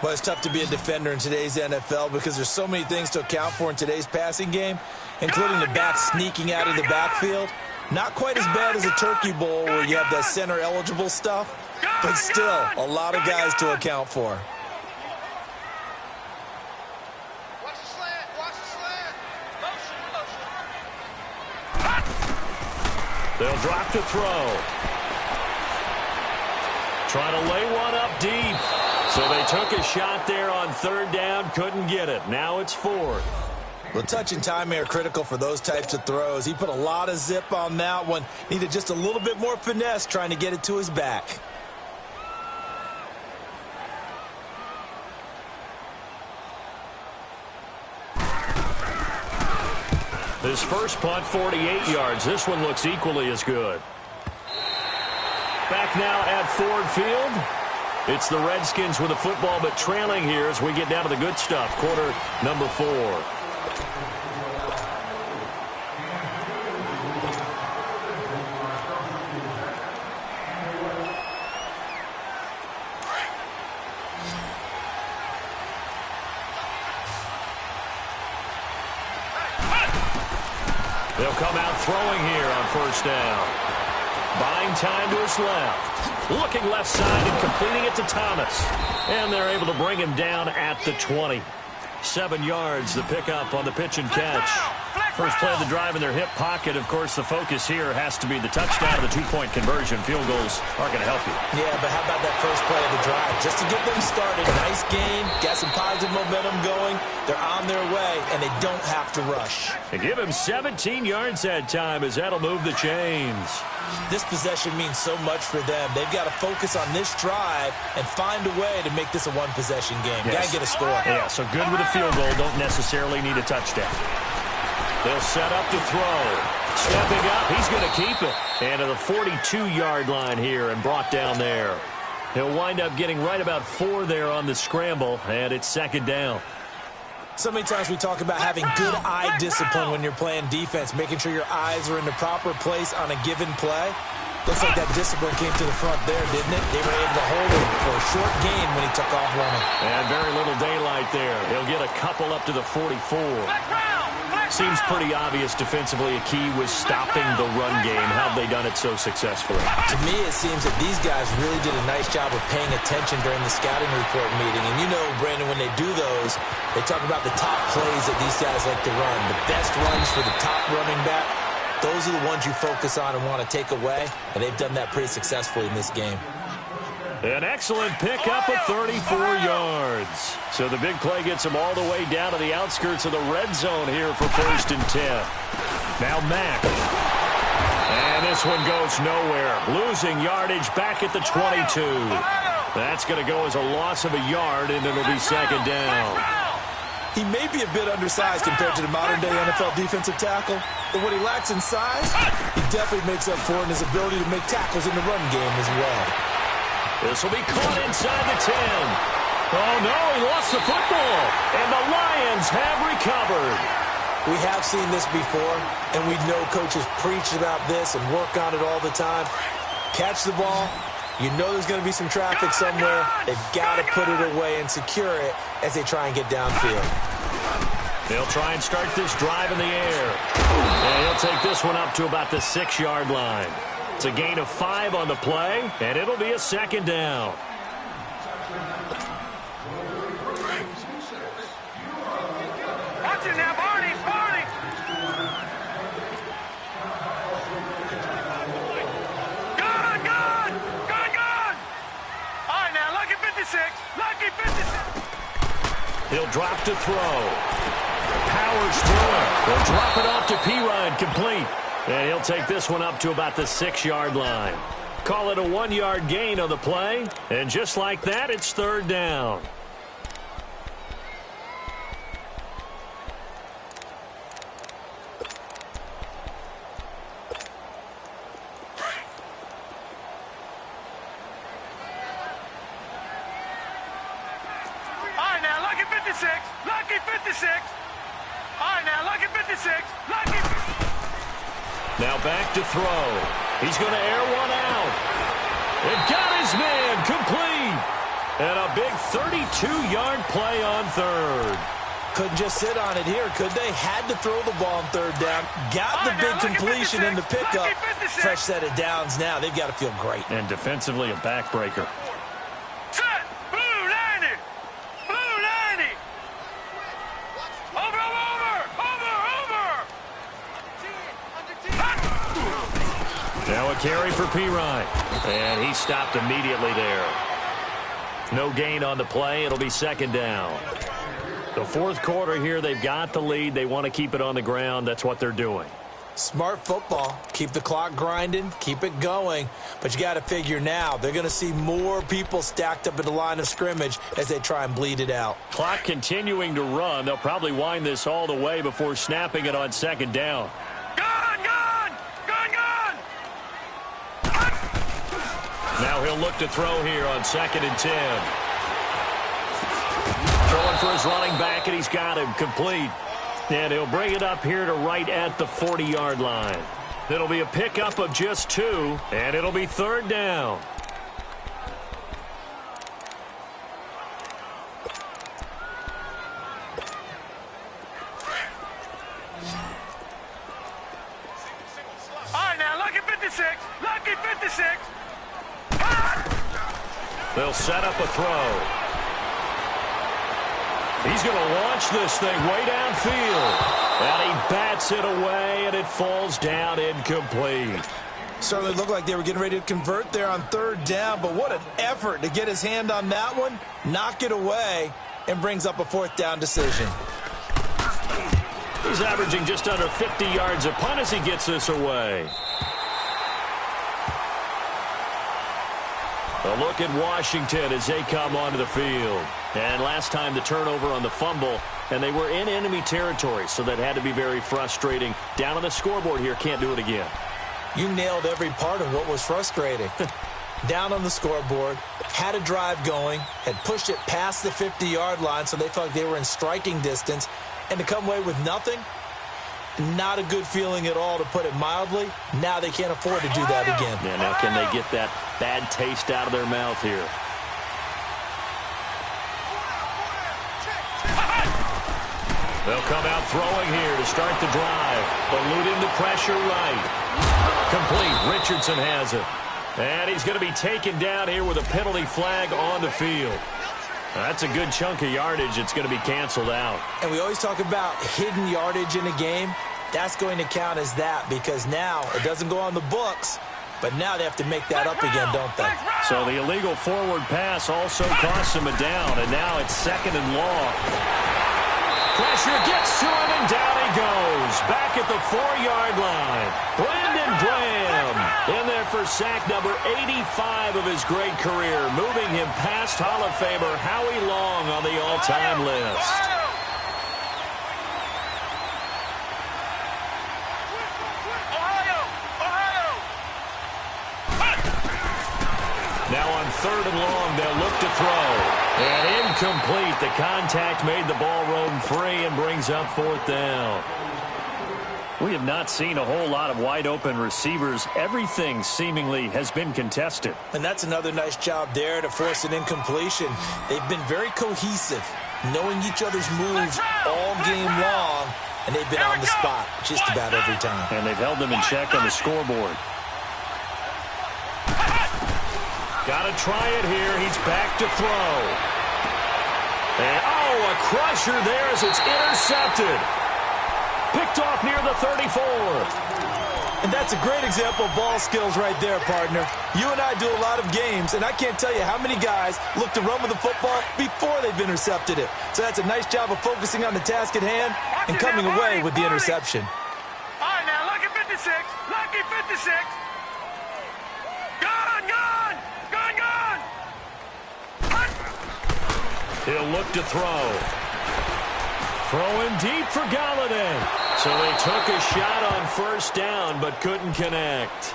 Well, it's tough to be a defender in today's NFL because there's so many things to account for in today's passing game, including the back sneaking out of the backfield. Not quite as bad as a Turkey Bowl where you have that center-eligible stuff, but still a lot of guys to account for. They'll drop to throw. Trying to lay one up deep. So they took a shot there on 3rd down, couldn't get it. Now it's 4th. Well, touch and time are critical for those types of throws. He put a lot of zip on that one. Needed just a little bit more finesse trying to get it to his back. His first punt, 48 yards. This one looks equally as good. Back now at Ford Field. It's the Redskins with the football, but trailing here as we get down to the good stuff. Quarter number 4. They'll come out throwing here on 1st down. Buying time to his left. Looking left side and completing it to Thomas. And they're able to bring him down at the 20. 7 yards, the pickup on the pitch and catch. First play of the drive in their hip pocket. Of course, the focus here has to be the touchdown, the 2-point conversion. Field goals aren't going to help you. Yeah, but how about that first play of the drive? Just to get them started. Nice game. Got some positive momentum going. They're on their way, and they don't have to rush. They give him 17 yards that time as that'll move the chains. This possession means so much for them. They've got to focus on this drive and find a way to make this a one-possession game. Yes. Got to get a score. Yeah, so good with a field goal. Don't necessarily need a touchdown. They'll set up to throw. Stepping up, he's going to keep it. And to the 42-yard line here and brought down there. He'll wind up getting right about 4 there on the scramble, and it's 2nd down. So many times we talk about having good eye discipline when you're playing defense, making sure your eyes are in the proper place on a given play. Looks like that discipline came to the front there, didn't it? They were able to hold him for a short gain when he took off running. And very little daylight there. He'll get a couple up to the 44. Flex round! Flex Seems pretty obvious defensively a key was stopping the run game. How have they done it so successfully? To me, it seems that these guys really did a nice job of paying attention during the scouting report meeting. And you know, Brandon, when they do those, they talk about the top plays that these guys like to run. The best runs for the top running back, those are the ones you focus on and want to take away. And they've done that pretty successfully in this game. An excellent pickup of 34 yards. So the big play gets them all the way down to the outskirts of the red zone here for 1st and 10. Now Mack. And this one goes nowhere. Losing yardage back at the 22. That's going to go as a loss of a yard, and it'll be 2nd down. He may be a bit undersized compared to the modern-day NFL defensive tackle, but what he lacks in size, he definitely makes up for in his ability to make tackles in the run game as well. This will be caught inside the 10. Oh, no, he lost the football. And the Lions have recovered. We have seen this before, and we know coaches preach about this and work on it all the time. Catch the ball. You know there's going to be some traffic somewhere. They've got to put it away and secure it as they try and get downfield. They'll try and start this drive in the air. And he'll take this one up to about the 6-yard line. It's a gain of 5 on the play, and it'll be a 2nd down. Watch it now, Barney, Barney. Gone, gone, gone, gone. All right, now, lucky 56, lucky 56. He'll drop to throw. Powers through it. They'll drop it off to Pirine, complete. And he'll take this one up to about the 6-yard line. Call it a 1-yard gain on the play. And just like that, it's 3rd down. All right, now, lucky 56, lucky 56. All right, now, lucky 56, lucky. Now back to throw. He's going to air one out. And got his man complete. And a big 32-yard play on 3rd. Couldn't just sit on it here, could they? Had to throw the ball on 3rd down. Got the big completion in the pickup. Fresh set of downs now. They've got to feel great. And defensively a backbreaker. Set, blue 90, blue 90. Over, over, over, over. Now a carry for Pirine. And he stopped immediately there. No gain on the play. It'll be 2nd down. The 4th quarter here, they've got the lead. They want to keep it on the ground. That's what they're doing. Smart football. Keep the clock grinding. Keep it going. But you got to figure now, they're going to see more people stacked up at the line of scrimmage as they try and bleed it out. Clock continuing to run. They'll probably wind this all the way before snapping it on 2nd down. Gone, gone, gone, gone. Now he'll look to throw here on 2nd and 10. Throwing for his running back, and he's got him complete. And he'll bring it up here to right at the 40-yard line. It'll be a pickup of just 2, and it'll be 3rd down. All right, now, lucky 56, lucky 56. They'll set up a throw. He's going to launch this thing way downfield. And he bats it away, and it falls down incomplete. Certainly looked like they were getting ready to convert there on 3rd down, but what an effort to get his hand on that one, knock it away, and brings up a 4th down decision. He's averaging just under 50 yards a punt as he gets this away. A look at Washington as they come onto the field. And last time the turnover on the fumble, and they were in enemy territory, so that had to be very frustrating. Down on the scoreboard here, can't do it again. You nailed every part of what was frustrating. Down on the scoreboard, had a drive going, had pushed it past the 50-yard line, so they felt like they were in striking distance, and to come away with nothing, not a good feeling at all, to put it mildly. Now they can't afford to do that again. Yeah, now can they get that bad taste out of their mouth here? They'll come out throwing here to start the drive. Eluding the pressure right. Complete. Richardson has it. And he's going to be taken down here with a penalty flag on the field. That's a good chunk of yardage. It's going to be canceled out. And we always talk about hidden yardage in a game. That's going to count as that because now it doesn't go on the books, but now they have to make that up again, don't they? So the illegal forward pass also costs him a down, and now it's 2nd and long. Pressure gets to him, and down he goes. Back at the 4-yard line. Brandon Graham in there for sack number 85 of his great career, moving him past Hall of Famer Howie Long on the all-time list. Now on 3rd and long, they'll look to throw. And incomplete. The contact made the ball roam free and brings up 4th down. We have not seen a whole lot of wide-open receivers. Everything seemingly has been contested. And that's another nice job there to force an incompletion. They've been very cohesive, knowing each other's moves all game long, and they've been on the spot just about every time. And they've held them in check on the scoreboard. Got to try it here. He's back to throw. And, a crusher there as it's intercepted. Picked off near the 34. And that's a great example of ball skills right there, partner. You and I do a lot of games, and I can't tell you how many guys look to run with the football before they've intercepted it. So that's a nice job of focusing on the task at hand and coming away with the interception. All right, now, lucky 56. Lucky 56. Gone, gone. Gone, gone. He'll look to throw. Throwing deep for Galladay. So they took a shot on 1st down, but couldn't connect.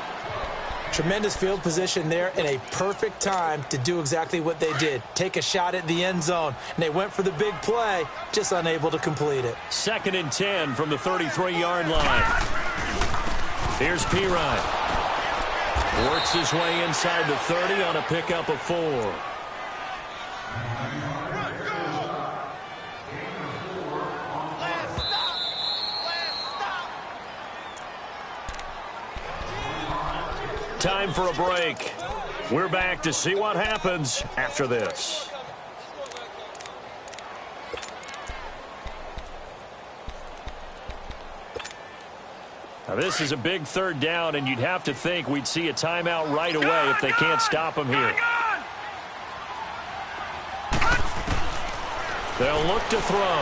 Tremendous field position there and a perfect time to do exactly what they did. Take a shot at the end zone. And they went for the big play, just unable to complete it. 2nd and 10 from the 33-yard line. Here's Pirine. Works his way inside the 30 on a pickup of 4. Time for a break. We're back to see what happens after this. Now this is a big 3rd down, and you'd have to think we'd see a timeout right away if they can't stop him here. They'll look to throw.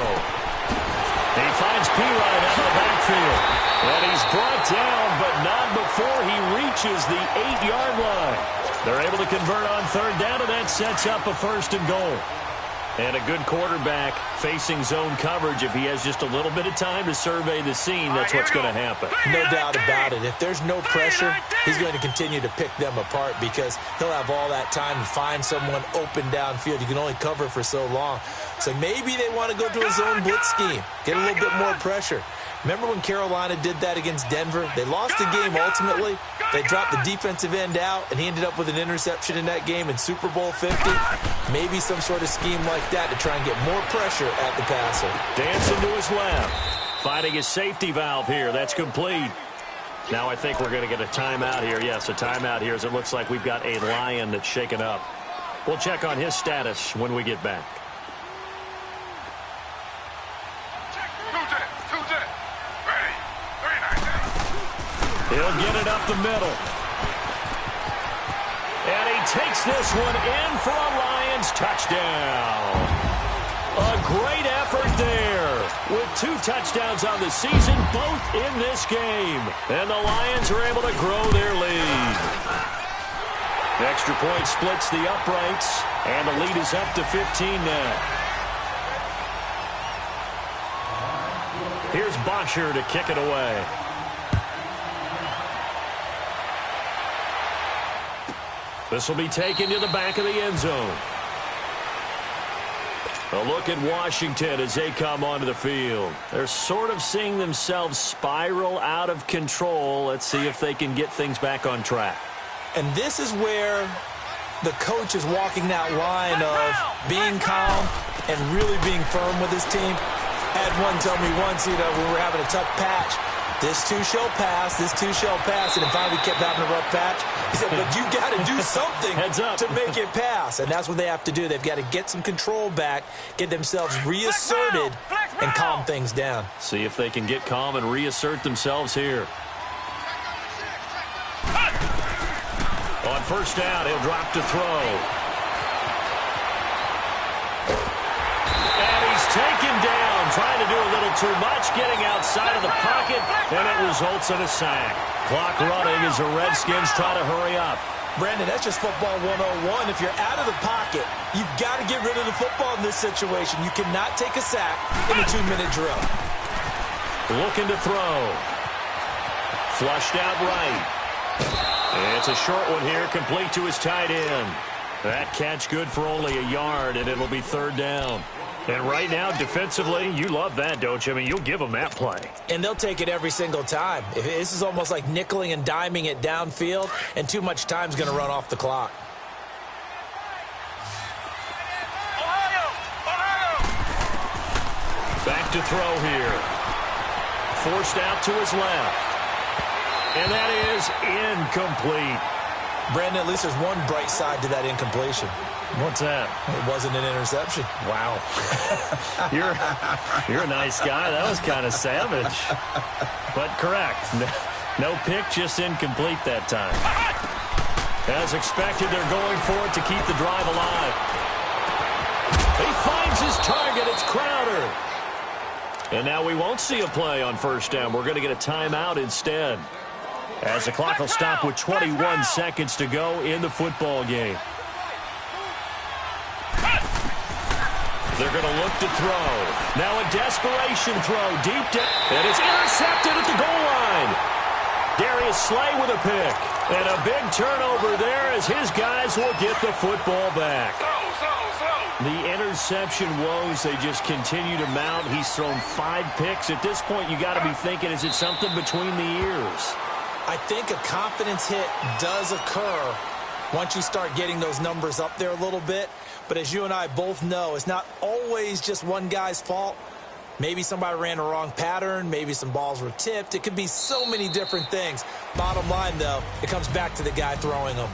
He finds Pirine out of the backfield. And he's brought down, but not before he reaches the 8-yard line. They're able to convert on 3rd down, and that sets up a 1st and goal. And a good quarterback facing zone coverage. If he has just a little bit of time to survey the scene, that's what's going to happen. No doubt about it. If there's no pressure, he's going to continue to pick them apart because he'll have all that time to find someone open downfield. You can only cover for so long. So maybe they want to go to a zone blitz scheme, get a little bit more pressure. Remember when Carolina did that against Denver? They lost the game ultimately. They dropped the defensive end out, and he ended up with an interception in that game in Super Bowl 50. Maybe some sort of scheme like that to try and get more pressure at the passer. Dancing to his left. Finding his safety valve here. That's complete. Now I think we're going to get a timeout here. Yes, a timeout here as it looks like we've got a Lion that's shaken up. We'll check on his status when we get back. He'll get it up the middle. And he takes this one in for a Lions touchdown. A great effort there. With 2 touchdowns on the season, both in this game. And the Lions are able to grow their lead. The extra point splits the uprights, and the lead is up to 15 now. Here's Bosher to kick it away. This will be taken to the back of the end zone. A look at Washington as they come onto the field. They're sort of seeing themselves spiral out of control. Let's see if they can get things back on track. And this is where the coach is walking that line of being calm and really being firm with his team. Had one tell me once, when we were having a tough patch, this too shall pass, and then finally kept having a rough patch. He said, but you got to do something to make it pass, and that's what they have to do. They've got to get some control back, get themselves reasserted, and calm things down. See if they can get calm and reassert themselves here. On first down, he'll drop to throw. And he's taken down, trying to do a little too much, getting outside of the pocket, and it results in a sack. Clock running as the Redskins try to hurry up. Brandon, that's just football 101. If you're out of the pocket, you've got to get rid of the football in this situation. You cannot take a sack in a 2-minute drill. Looking to throw. Flushed out right. It's a short one here, complete to his tight end. That catch good for only a yard, and it'll be third down. And right now, defensively, you love that, don't you? I mean, you'll give them that play. And they'll take it every single time. This is almost like nickeling and diming it downfield, and too much time's going to run off the clock. Back to throw here. Forced out to his left. And that is incomplete. Brandon, at least there's one bright side to that incompletion. What's that? It wasn't an interception. Wow. You're a nice guy. That was kind of savage. But correct. No pick, just incomplete that time. As expected, they're going for it to keep the drive alive. He finds his target. It's Crowder. And now we won't see a play on first down. We're going to get a timeout instead, as the clock will stop with 21 seconds to go in the football game. They're going to look to throw. Now a desperation throw deep down. And it's intercepted at the goal line. Darius Slay with a pick. And a big turnover there as his guys will get the football back. The interception woes, they just continue to mount. He's thrown 5 picks. At this point, you got to be thinking, is it something between the ears? I think a confidence hit does occur once you start getting those numbers up there a little bit. But as you and I both know, it's not always just one guy's fault. Maybe somebody ran a wrong pattern. Maybe some balls were tipped. It could be so many different things. Bottom line, though, it comes back to the guy throwing them.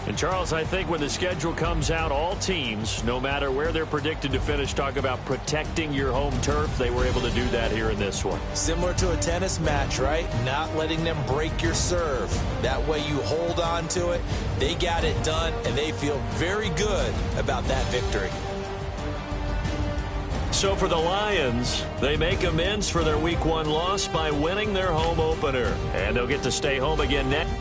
And, Charles, I think when the schedule comes out, all teams, no matter where they're predicted to finish, talk about protecting your home turf. They were able to do that here in this one. Similar to a tennis match, right? Not letting them break your serve. That way you hold on to it. They got it done, and they feel very good about that victory. So for the Lions, they make amends for their Week 1 loss by winning their home opener. And they'll get to stay home again next.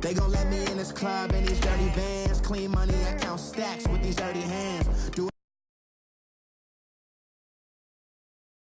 They gon' let me in this club in these dirty vans. Clean money, I count stacks with these dirty hands.